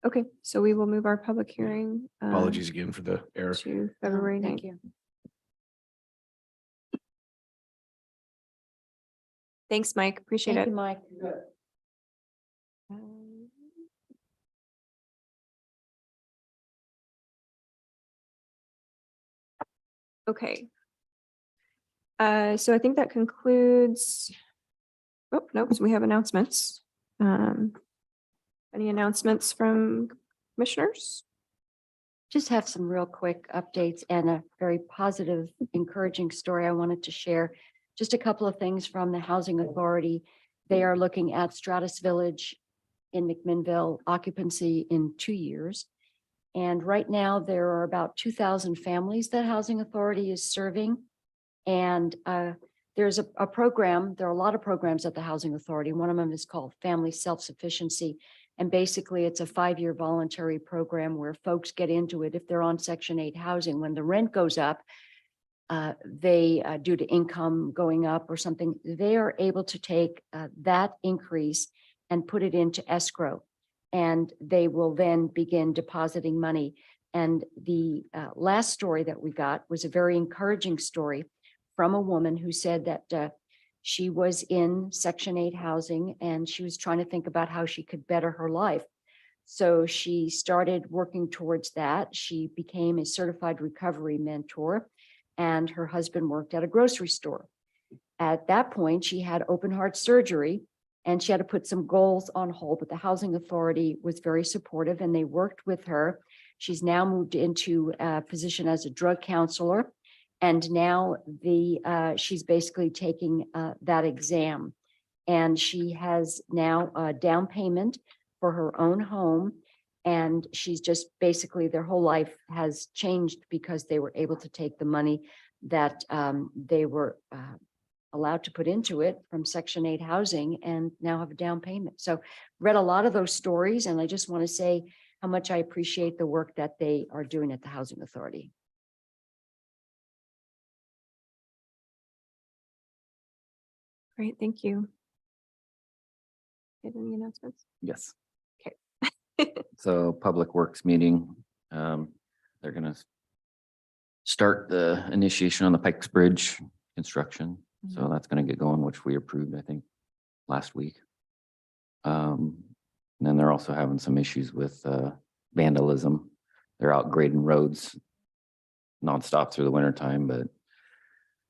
Okay, so we will move our public hearing. Apologies again for the error. To February 9th. Thank you. Thanks, Mike. Appreciate Thank it. you, Mike. Um, Okay. So I think that concludes. Oh, nope, so we have announcements. Any announcements from commissioners? Just have some real quick updates and a very positive, encouraging story I wanted to share. Just a couple of things from the Housing Authority. They are looking at Stratus Village in McMinnville occupancy in 2 years. And right now, there are about 2,000 families that Housing Authority is serving. And there's a program, there are a lot of programs at the Housing Authority. One of them is called Family Self-Sufficiency. And basically, it's a 5-year voluntary program where folks get into it if they're on Section 8 housing. When the rent goes up, they, due to income going up or something, they are able to take that increase and put it into escrow. And they will then begin depositing money. And the last story that we got was a very encouraging story from a woman who said that She was in Section 8 housing and she was trying to think about how she could better her life. So she started working towards that. She became a certified recovery mentor and her husband worked at a grocery store. At that point, she had open heart surgery and she had to put some goals on hold, but the housing authority was very supportive and they worked with her. She's now moved into a position as a drug counselor. And now she's basically taking that exam. And she has now a down payment for her own home. And she's just basically, their whole life has changed because they were able to take the money that they were allowed to put into it from Section 8 housing and now have a down payment. So read a lot of those stories. And I just want to say how much I appreciate the work that they are doing at the Housing Authority. Great, thank you. Have any announcements? Yes. Okay. So Public Works meeting, they're gonna start the initiation on the Pikes Bridge construction. So that's gonna get going, which we approved, I think, last week. And then they're also having some issues with vandalism. They're out grading roads nonstop through the winter time, but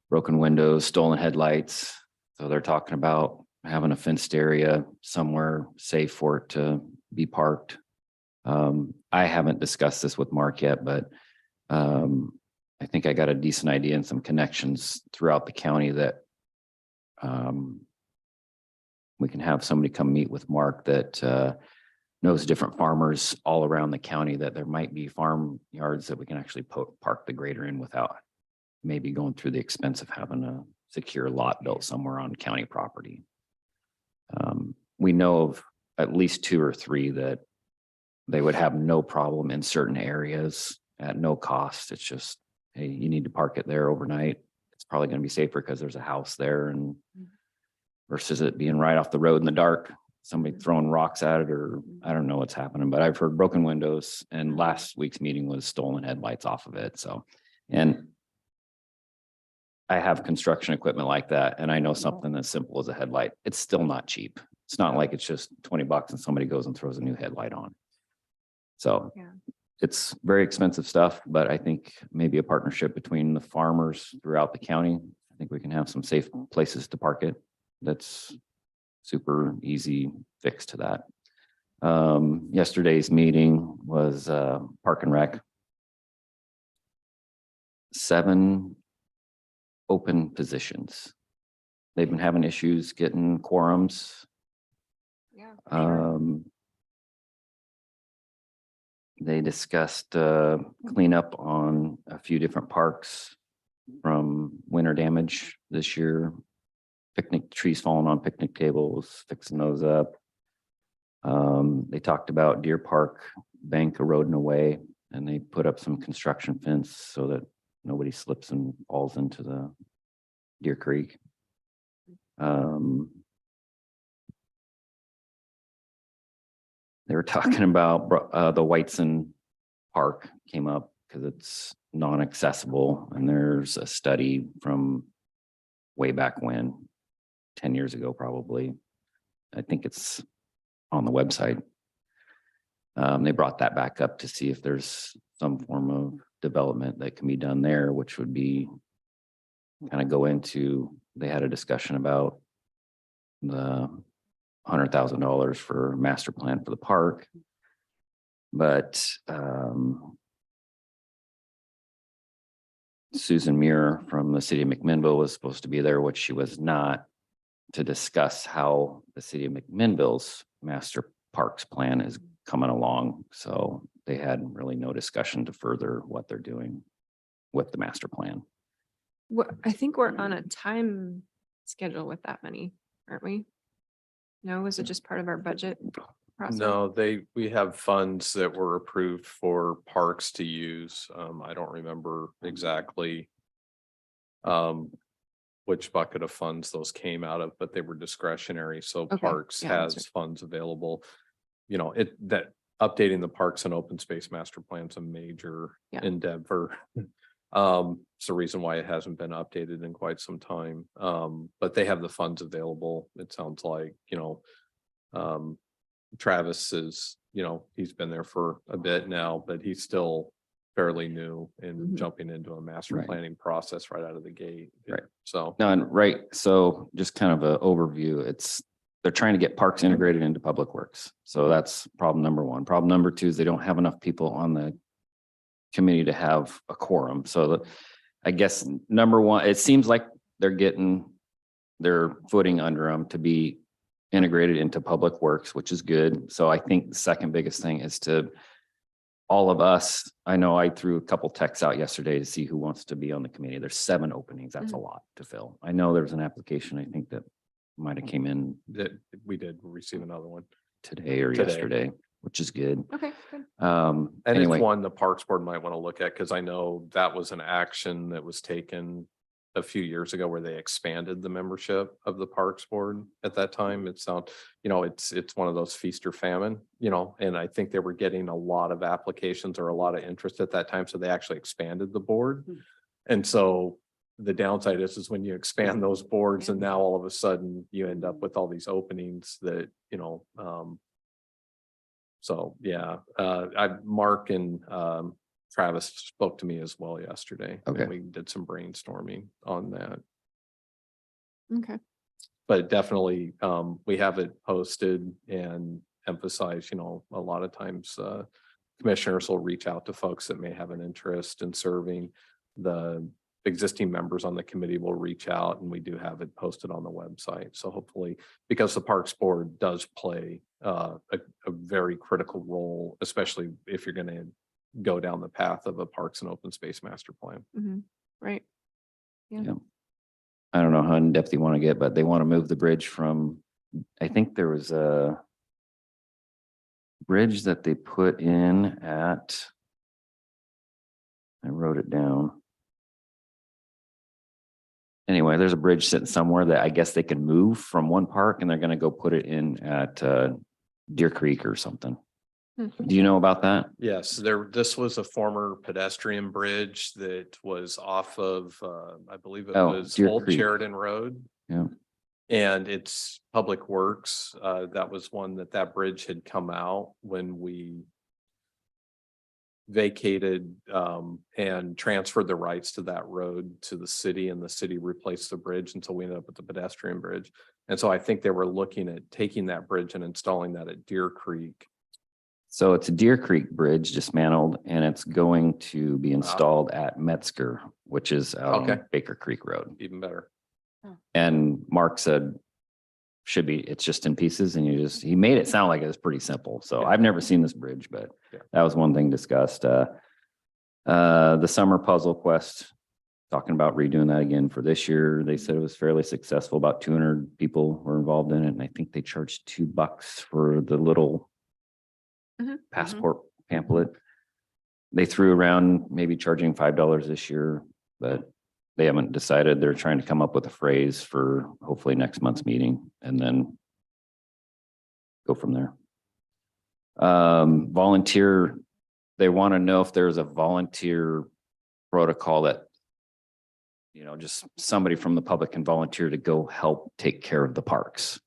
broken windows, stolen headlights. So they're talking about having a fenced area somewhere safe for it to be parked. I haven't discussed this with Mark yet, but I think I got a decent idea and some connections throughout the county that we can have somebody come meet with Mark that knows different farmers all around the county, that there might be farm yards that we can actually park the grader in without maybe going through the expense of having a secure lot built somewhere on county property. We know of at least 2 or 3 that they would have no problem in certain areas at no cost. It's just, hey, you need to park it there overnight. It's probably going to be safer because there's a house there, and versus it being right off the road in the dark, somebody throwing rocks at it, or I don't know what's happening, but I've heard broken windows, and last week's meeting was stolen headlights off of it. So, and I have construction equipment like that, and I know something as simple as a headlight. It's still not cheap. It's not like it's just $20 and somebody goes and throws a new headlight on. So Yeah. it's very expensive stuff, but I think maybe a partnership between the farmers throughout the county. I think we can have some safe places to park it. That's super easy fix to that. Yesterday's meeting was Park and Rec. 7 open positions. They've been having issues getting quorums. Yeah. They discussed cleanup on a few different parks from winter damage this year. Picnic trees falling on picnic tables, fixing those up. They talked about Deer Park bank eroding away, and they put up some construction fence so that nobody slips and falls into the Deer Creek. They were talking about the Whiteson Park came up because it's non-accessible, and there's a study from way back when, 10 years ago, probably. I think it's on the website. They brought that back up to see if there's some form of development that can be done there, which would be kind of go into, they had a discussion about the $100,000 for master plan for the park. But Susan Muir from the city of McMinnville was supposed to be there, which she was not, to discuss how the city of McMinnville's master parks plan is coming along. So they had really no discussion to further what they're doing with the master plan. I think we're on a time schedule with that money, aren't we? No, is it just part of our budget process? No, we have funds that were approved for parks to use. I don't remember exactly which bucket of funds those came out of, but they were discretionary. So Okay, parks yeah, that's has funds available. You know, that updating the parks and open space master plan is a major Yeah. endeavor. It's the reason why it hasn't been updated in quite some time. But they have the funds available. It sounds like, Travis is, he's been there for a bit now, but he's still fairly new in Mhm. jumping into a master Right. planning process right out of the gate. Right. So, No, and right, so just kind of an overview, they're trying to get parks integrated into public works. So that's problem number one. Problem number two is they don't have enough people on the committee to have a quorum. So I guess number one, it seems like they're getting their footing under them to be integrated into public works, which is good. So I think the second biggest thing is to all of us, I know I threw a couple texts out yesterday to see who wants to be on the committee. There's 7 openings. That's a lot to fill. I know there's an application, I think that might have came in that we did receive another one. today or Today. yesterday, which is good. Okay, good. And Anyway, it's one the Parks Board might want to look at, because I know that was an action that was taken a few years ago where they expanded the membership of the Parks Board at that time. It's it's one of those feast or famine, and I think they were getting a lot of applications or a lot of interest at that time. So they actually expanded the board. And so the downside is when you expand those boards and now all of a sudden you end up with all these openings that, so yeah, Mark and Travis spoke to me as well yesterday. and Okay. We did some brainstorming on that, Okay. but definitely, we have it posted and emphasize, a lot of times, commissioners will reach out to folks that may have an interest in serving. The existing members on the committee will reach out, and we do have it posted on the website. So hopefully, because the Parks Board does play a very critical role, especially if you're going to go down the path of a Parks and Open Space Master Plan. Mhm. Right. I don't know how in depth you want to get, but they want to move the bridge from, I think there was a bridge that they put in at, I wrote it down. Anyway, there's a bridge sitting somewhere that I guess they can move from one park and they're going to go put it in at Deer Creek or something. Do you know about that? Yes, this was a former pedestrian bridge that was off of, I believe it Oh, was Deer Old Creek. Sheridan Road. Yeah. And it's Public Works. That was one that bridge had come out when we vacated and transferred the rights to that road to the city, and the city replaced the bridge until we ended up with the pedestrian bridge. And so I think they were looking at taking that bridge and installing that at Deer Creek. So it's a Deer Creek Bridge dismantled and it's going to be installed at Metzger, which is out Okay. on Baker Creek Road. Even better. And Mark said, it's just in pieces, and he made it sound like it was pretty simple. So Yeah. I've never seen this bridge, but Yeah. that was one thing discussed. The summer puzzle quest, talking about redoing that again for this year. They said it was fairly successful. About 200 people were involved in it. And I think they charged $2 for the little Mhm. passport pamphlet. They threw around maybe charging $5 this year, but they haven't decided. They're trying to come up with a phrase for hopefully next month's meeting and then go from there. Volunteer, they want to know if there's a volunteer protocol that, just somebody from the public can volunteer to go help take care of the parks.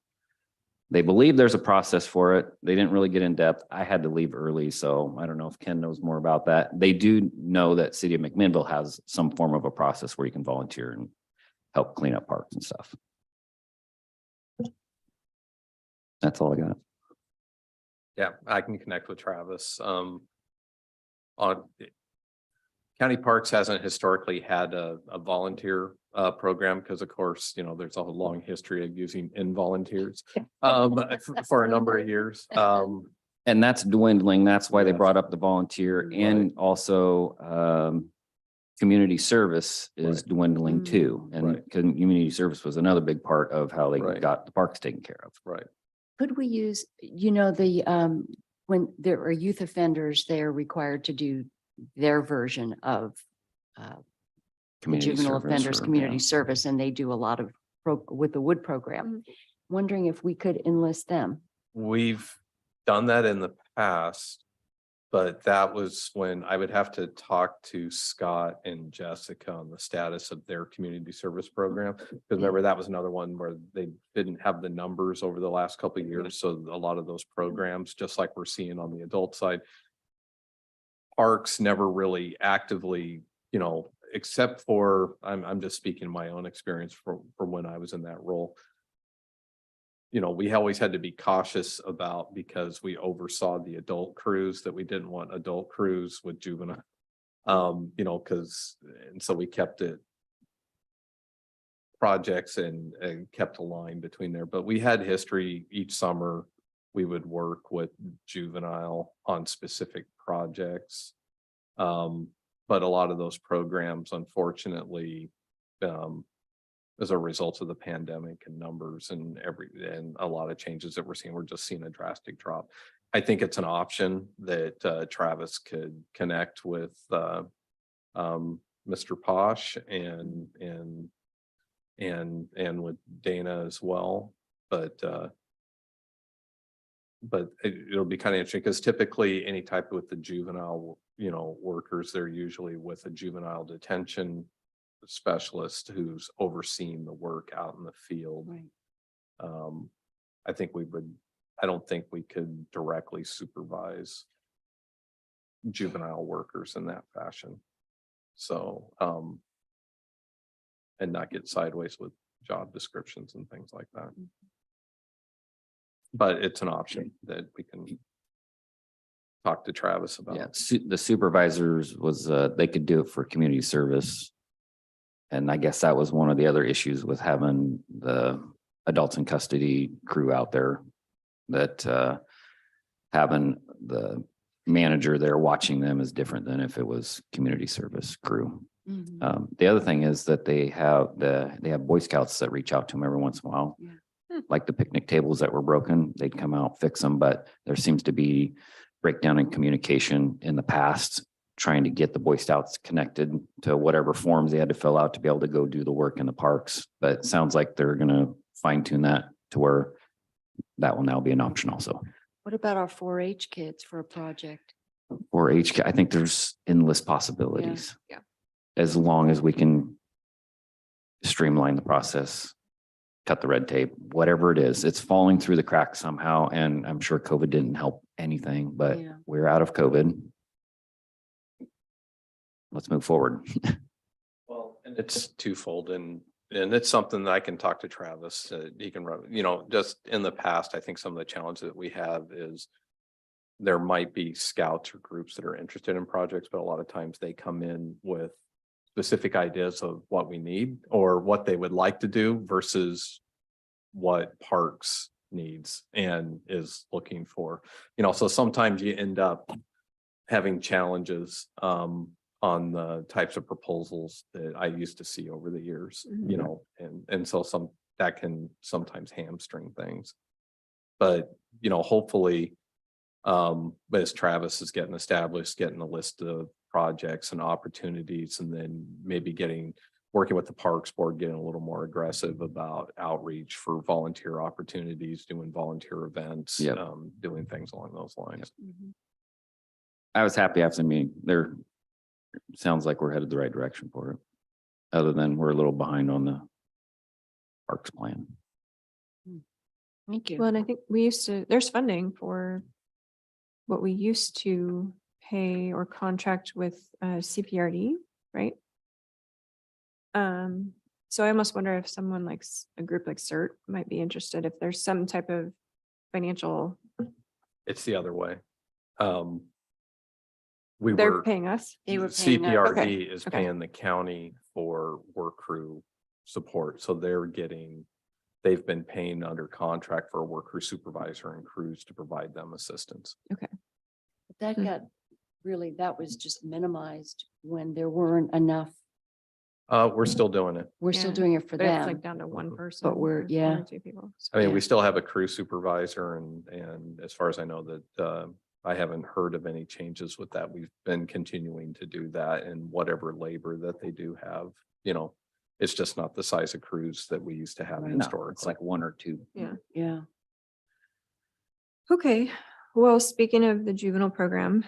They believe there's a process for it. They didn't really get in depth. I had to leave early, so I don't know if Ken knows more about that. They do know that City of McMinnville has some form of a process where you can volunteer and help clean up parks and stuff. That's all I got. Yeah, I can connect with Travis. On County Parks hasn't historically had a volunteer program because of course, there's a long history of using involunteers for a number of years. And that's dwindling. That's why they Yes. brought up the volunteer, and also community service is dwindling too. And Right. community service was another big part of how they Right. got the parks taken care of. Right. Could we use, when there are youth offenders, they are required to do their version of the Community juvenile service offenders or- community yeah. service, and they do a lot of with the wood program. Wondering if we could enlist them. We've done that in the past. But that was when I would have to talk to Scott and Jessica on the status of their community service program. Because remember, that was another one where they didn't have the numbers over the last couple of years. So a lot of those programs, just like we're seeing on the adult side, parks never really actively, you know, except for, I'm just speaking my own experience from when I was in that role. You know, we always had to be cautious about, because we oversaw the adult crews, that we didn't want adult crews with juvenile. You know, and so we kept it projects and kept a line between there, but we had history each summer. We would work with juvenile on specific projects. But a lot of those programs, unfortunately, as a result of the pandemic and numbers and a lot of changes that we're seeing, we're just seeing a drastic drop. I think it's an option that Travis could connect with Mr. Posh and with Dana as well. But it'll be kind of interesting, because typically any type with the juvenile, you know, workers, they're usually with a juvenile detention specialist who's overseeing the work out in the field. Right. I don't think we could directly supervise juvenile workers in that fashion. So, and not get sideways with job descriptions and things like that. But it's an option that we can talk to Travis about. Yeah, the supervisors was, they could do it for community service. And I guess that was one of the other issues with having the adults in custody crew out there, that having the manager there watching them is different than if it was community service crew. Mhm. The other thing is that they have Boy Scouts that reach out to them every once in a while. Yeah. Like the picnic tables that were broken, they'd come out, fix them, but there seems to be breakdown in communication in the past, trying to get the Boy Scouts connected to whatever forms they had to fill out to be able to go do the work in the parks. But it sounds like they're gonna fine tune that to where that will now be an option also. What about our 4-H kids for a project? Or HK, I think there's endless possibilities. Yeah. As long as we can streamline the process, cut the red tape, whatever it is, it's falling through the cracks somehow. And I'm sure COVID didn't help anything, but Yeah. we're out of COVID. Let's move forward. Well, and it's twofold, and it's something that I can talk to Travis. He can run, you know, just in the past, I think some of the challenges that we have is there might be scouts or groups that are interested in projects, but a lot of times they come in with specific ideas of what we need or what they would like to do versus what parks needs and is looking for. You know, so sometimes you end up having challenges on the types of proposals that I used to see over the years, you know, and so that can sometimes hamstring things. But, you know, hopefully, but as Travis is getting established, getting a list of projects and opportunities, and then maybe working with the Parks Board, getting a little more aggressive about outreach for volunteer opportunities, doing volunteer events, Yep. Doing things along those lines. Mhm. I was happy after the meeting. Sounds like we're headed the right direction for it. Other than we're a little behind on the parks plan. Thank you. Well, and I think there's funding for what we used to pay or contract with CPRD, right? So I almost wonder if someone like a group like CERT might be interested, if there's some type of financial, It's the other way. they're paying us. They were paying us. CPRD is okay. paying the county for work crew support, so they've been paying under contract for a work crew supervisor and crews to provide them assistance. But that Hmm. that was just minimized when there weren't enough. We're still doing it. We're still Yeah, doing it for But it's like them. down to one person. we're- or one yeah. or two people. So- I mean, Yeah. we still have a crew supervisor and as far as I know that, I haven't heard of any changes with that. We've been continuing to do that, and whatever labor that they do have, you know, it's just not the size of crews that we used to have Right. No, historically. it's like one or two. Yeah. Yeah. Okay, Well, speaking of the juvenile program,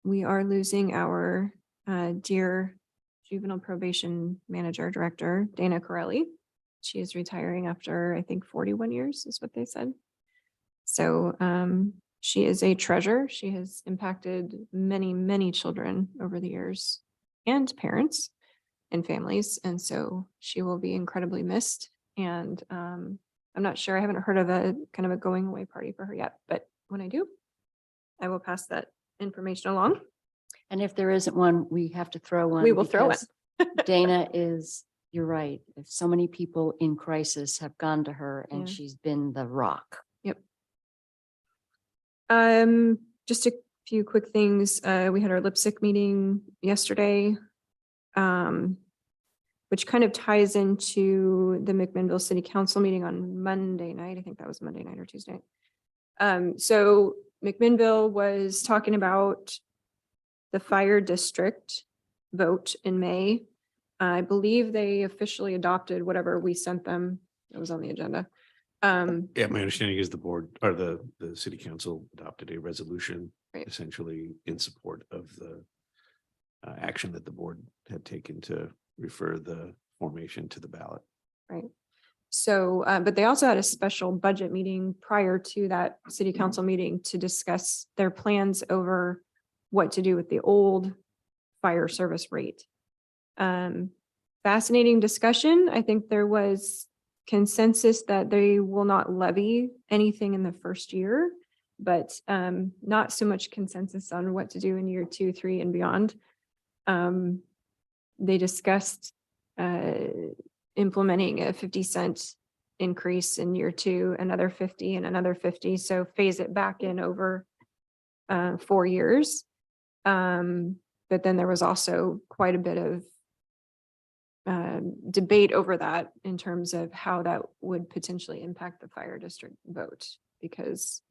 we are losing our dear juvenile probation manager director, Dana Corelli. She is retiring after, I think, 41 years is what they said. So she is a treasure. She has impacted many, many children over the years and parents and families. And so she will be incredibly missed. And I'm not sure, I haven't heard of a kind of a going away party for her yet, but when I do, I will pass that information along. And if there isn't one, we have to throw one. We will throw it. because Dana is, you're right. If so many people in crisis have gone to her and Yeah. she's been the rock. Just a few quick things. We had our lipstick meeting yesterday, which kind of ties into the McMinnville City Council meeting on Monday night. I think that was Monday night or Tuesday. So McMinnville was talking about the fire district vote in May. I believe they officially adopted whatever we sent them. It was on the agenda. Yeah, my understanding is the board or the city council adopted a resolution Right. essentially in support of the action that the board had taken to refer the formation to the ballot. Right. So, but they also had a special budget meeting prior to that city council meeting to discuss their plans over what to do with the old fire service rate. Fascinating discussion. I think there was consensus that they will not levy anything in the first year, but not so much consensus on what to do in year 2, 3 and beyond. They discussed implementing a 50-cent increase in year 2, another 50 and another 50. So phase it back in over 4 years. But then there was also quite a bit of debate over that in terms of how that would potentially impact the fire district vote, because,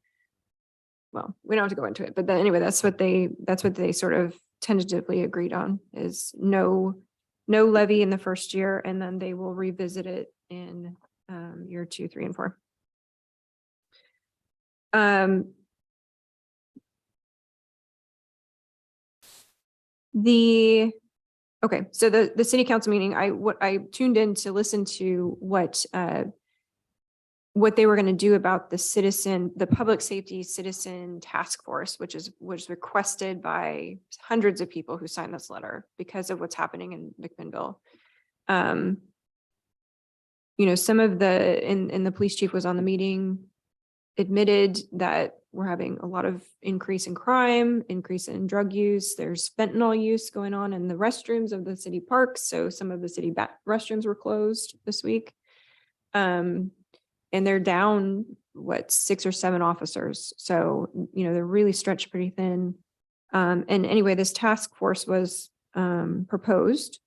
well, we don't have to go into it, but then anyway, that's what they sort of tentatively agreed on, is no levy in the first year, and then they will revisit it in year 2, 3 and 4. Okay, so the city council meeting, I tuned in to listen to what they were going to do about the public safety citizen task force, which was requested by hundreds of people who signed this letter because of what's happening in McMinnville. Some of the police chief was on the meeting, admitted that we're having a lot of increase in crime, increase in drug use. There's fentanyl use going on in the restrooms of the city parks. So some of the city restrooms were closed this week. And they're down, 6 or 7 officers. So, they're really stretched pretty thin. And anyway, this task force was proposed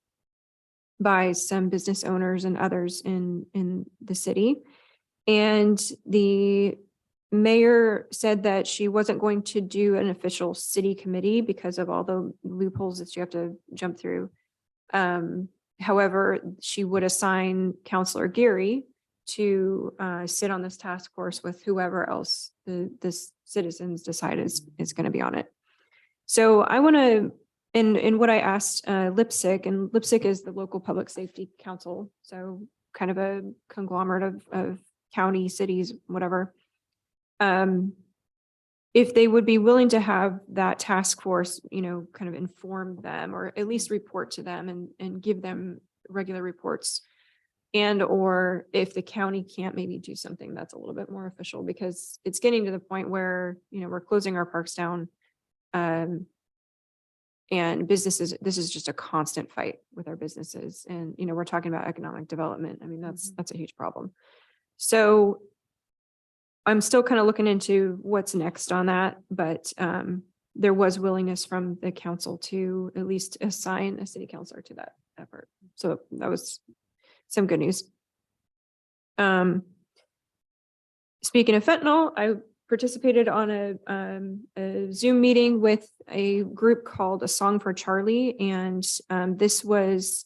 by some business owners and others in the city. And the mayor said that she wasn't going to do an official city committee because of all the loopholes that you have to jump through. However, she would assign Councilor Geary to sit on this task force with whoever else the citizens decide is going to be on it. So I want to, in what I asked LIPSIC, and LIPSIC is the local public safety council, so kind of a conglomerate of county, cities, whatever. If they would be willing to have that task force, kind of inform them or at least report to them and give them regular reports. And or if the county can't maybe do something that's a little bit more official, because it's getting to the point where, we're closing our parks down. And businesses, this is just a constant fight with our businesses. And, we're talking about economic development. I mean, that's a huge problem. So I'm still kind of looking into what's next on that, but there was willingness from the council to at least assign a city councilor to that effort. So that was some good news. Speaking of fentanyl, I participated on a Zoom meeting with a group called A Song for Charlie, and this was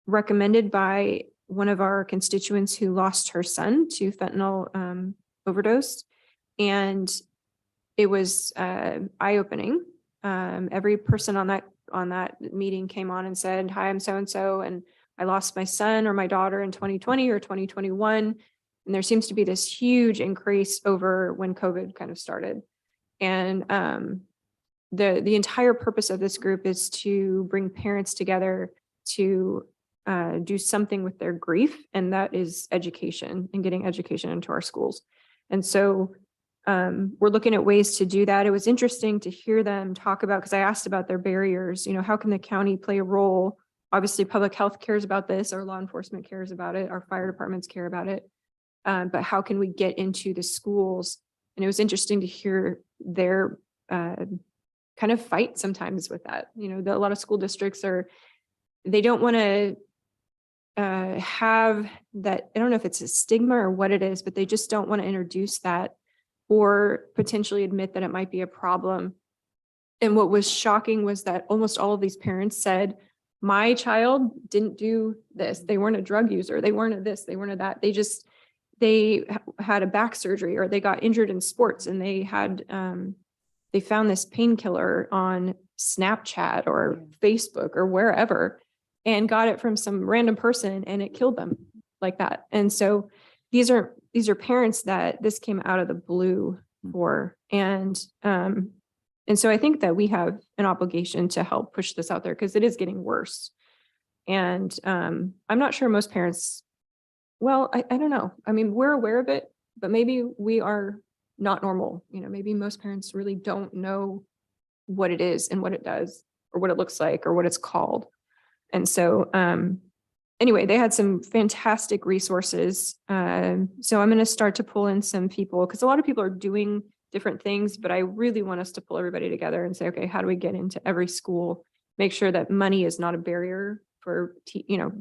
recommended by one of our constituents who lost her son to fentanyl overdose. And it was eye-opening. Every person on that meeting came on and said, hi, I'm so-and-so, and I lost my son or my daughter in 2020 or 2021. And there seems to be this huge increase over when COVID kind of started. And the entire purpose of this group is to bring parents together to do something with their grief, and that is education and getting education into our schools. And so we're looking at ways to do that. It was interesting to hear them talk about, because I asked about their barriers, how can the county play a role? Obviously, public health cares about this, our law enforcement cares about it, our fire departments care about it. But how can we get into the schools? And it was interesting to hear their kind of fight sometimes with that. A lot of school districts they don't want to have that. I don't know if it's a stigma or what it is, but they just don't want to introduce that or potentially admit that it might be a problem. And what was shocking was that almost all of these parents said, my child didn't do this. They weren't a drug user. They weren't a this, they weren't a that. They had a back surgery or they got injured in sports, and they found this painkiller on Snapchat or Facebook or wherever and got it from some random person, and it killed them like that. And so these are parents that this came out of the blue for. And so I think that we have an obligation to help push this out there because it is getting worse. And I'm not sure most parents, well, I don't know. I mean, we're aware of it, but maybe we are not normal. Maybe most parents really don't know what it is and what it does or what it looks like or what it's called. And so anyway, they had some fantastic resources. So I'm going to start to pull in some people because a lot of people are doing different things, but I really want us to pull everybody together and say, okay, how do we get into every school, make sure that money is not a barrier for,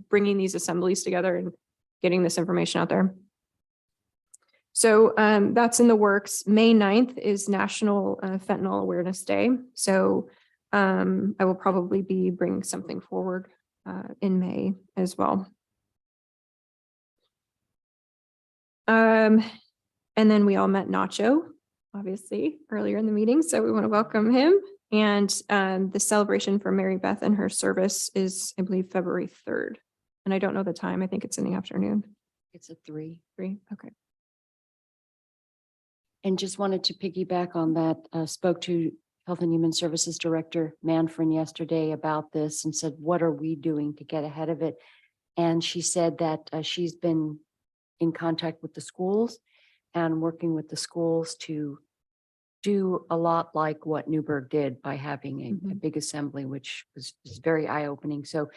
bringing these assemblies together and getting this information out there. So that's in the works. May 9th is National Fentanyl Awareness Day. So I will probably be bringing something forward in May as well. And then we all met Nacho, obviously, earlier in the meeting. So we want to welcome him. And the celebration for Mary Beth and her service is, I believe, February 3rd. And I don't know the time. I think it's in the afternoon. It's a 3. 3. Okay. And just wanted to piggyback on that, spoke to Health and Human Services Director Manfred yesterday about this and said, what are we doing to get ahead of it? And she said that she's been in contact with the schools and working with the schools to do a lot like what Newburgh did by having a big assembly, which was very eye-opening. So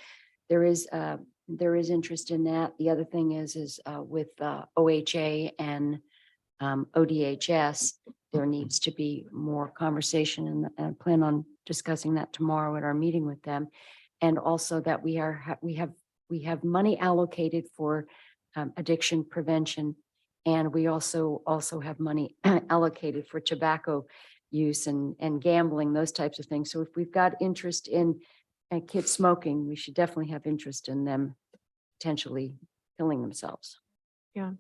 there is interest in that. The other thing is with OHA and ODHS, there needs to be more conversation, and I plan on discussing that tomorrow at our meeting with them. And also that we have money allocated for addiction prevention, and we also have money allocated for tobacco use and gambling, those types of things. So if we've got interest in kids smoking, we should definitely have interest in them potentially killing themselves. Yeah.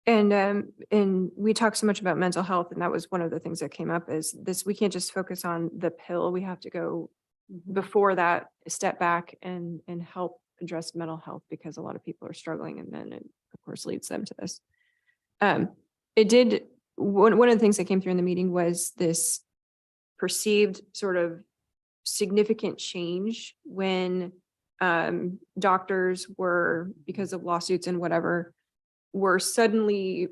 And we talk so much about mental health, and that was one of the things that came up is this, we can't just focus on the pill. We have to go before that, step back and help address mental health, because a lot of people are struggling, and then it of course leads them to this. One of the things that came through in the meeting was this perceived sort of significant change when doctors were, because of lawsuits and whatever, were suddenly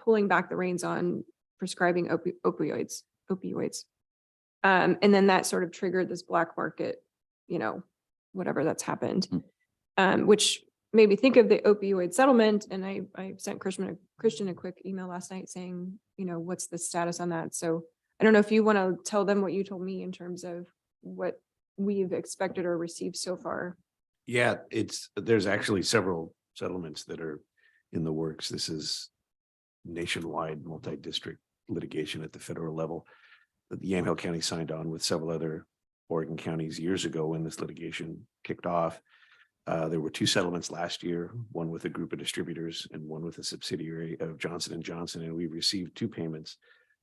pulling back the reins on prescribing opioids. And then that sort of triggered this black market, whatever that's happened, which made me think of the opioid settlement. And I sent Christian a quick email last night saying, what's the status on that? So I don't know if you want to tell them what you told me in terms of what we've expected or received so far. Yeah, there's actually several settlements that are in the works. This is nationwide multi-district litigation at the federal level. The Yamhill County signed on with several other Oregon counties years ago when this litigation kicked off. There were 2 settlements last year, one with a group of distributors and one with a subsidiary of Johnson & Johnson, and we received 2 payments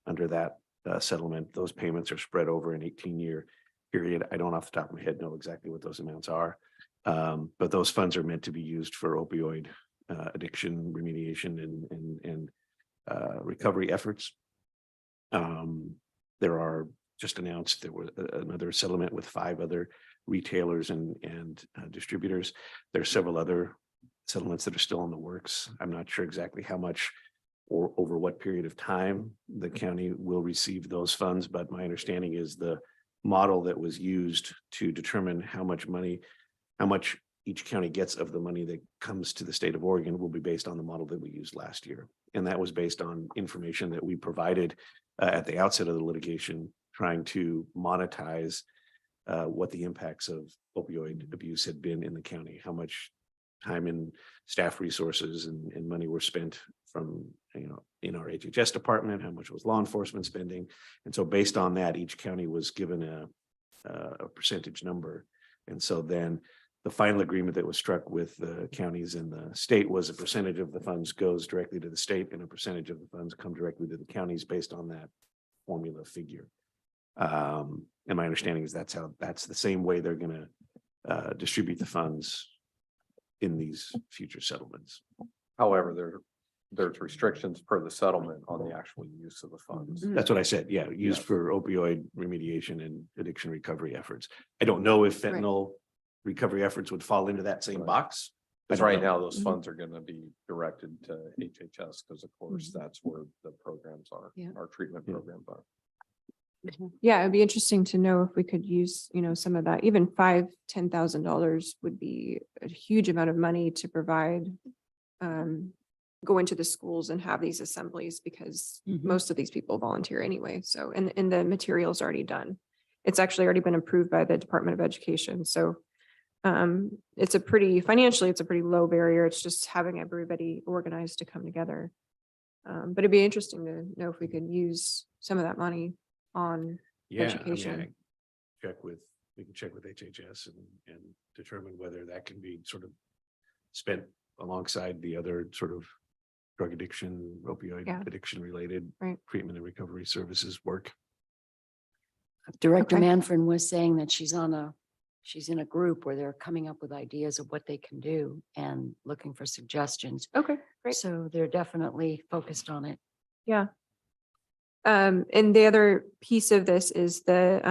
under that settlement. Those payments are spread over an 18-year period. I don't off the top of my head know exactly what those amounts are. But those funds are meant to be used for opioid addiction remediation and recovery efforts. There are just announced there was another settlement with 5 other retailers and distributors. There are several other settlements that are still in the works. I'm not sure exactly how much or over what period of time the county will receive those funds, but my understanding is the model that was used to determine how much each county gets of the money that comes to the state of Oregon will be based on the model that we used last year. And that was based on information that we provided at the outset of the litigation, trying to monetize what the impacts of opioid abuse had been in the county, how much time and staff resources and money were spent from, in our HHS department, how much was law enforcement spending. And so based on that, each county was given a percentage number. And so then the final agreement that was struck with the counties and the state was a percentage of the funds goes directly to the state and a percentage of the funds come directly to the counties based on that formula figure. And my understanding is that's the same way they're going to distribute the funds in these future settlements. However, there's restrictions per the settlement on the actual use of the funds. That's what I said. Yeah, used for opioid remediation and addiction recovery efforts. I don't know if fentanyl recovery efforts would fall into that same Right. box. Because I don't right know. now, those funds are gonna be directed to HHS, because of course, that's where the programs are, Yeah. our treatment Yeah. programs are. Yeah, it'd be interesting to know if we could use, some of that, even $5,000-$10,000 would be a huge amount of money to provide. Go into the schools and have these assemblies because Mhm. most of these people volunteer anyway. So, and the material's already done. It's actually already been approved by the Department of Education. So it's financially, it's a pretty low barrier. It's just having everybody organized to come together. But it'd be interesting to know if we could use some of that money on Yeah, education. We can check with HHS and determine whether that can be sort of spent alongside the other sort of drug addiction, opioid Yeah. addiction related Right. treatment and recovery services work. Director Okay. Manfred was saying that she's in a group where they're coming up with ideas of what they can do and looking for suggestions. Okay, great. So they're definitely focused on it. Yeah. And the other piece of this is the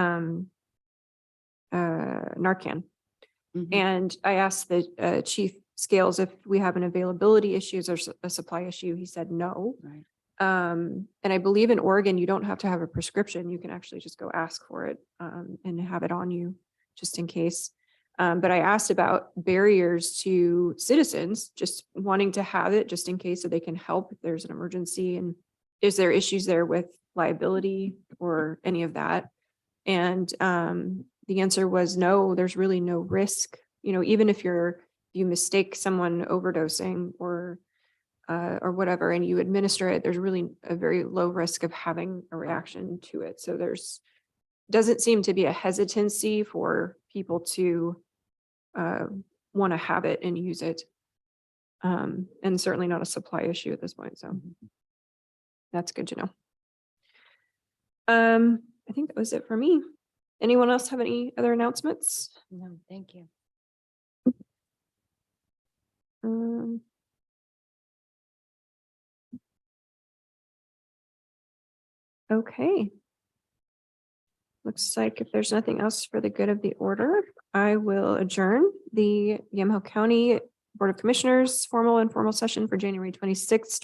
Narcan. Mhm. And I asked the Chief Scales if we have an availability issue or a supply issue. He said no. Right. And I believe in Oregon, you don't have to have a prescription. You can actually just go ask for it and have it on you just in case. But I asked about barriers to citizens just wanting to have it just in case so they can help if there's an emergency. And is there issues there with liability or any of that? And the answer was no, there's really no risk. Even if you mistake someone overdosing or whatever, and you administer it, there's really a very low risk of having a reaction to it. So doesn't seem to be a hesitancy for people to want to have it and use it. And certainly not a supply issue at this point. So that's good to know. I think that was it for me. Anyone else have any other announcements? No, thank you. Okay. Looks like if there's nothing else for the good of the order, I will adjourn the Yamaha County Board of Commissioners formal and informal session for January 26th,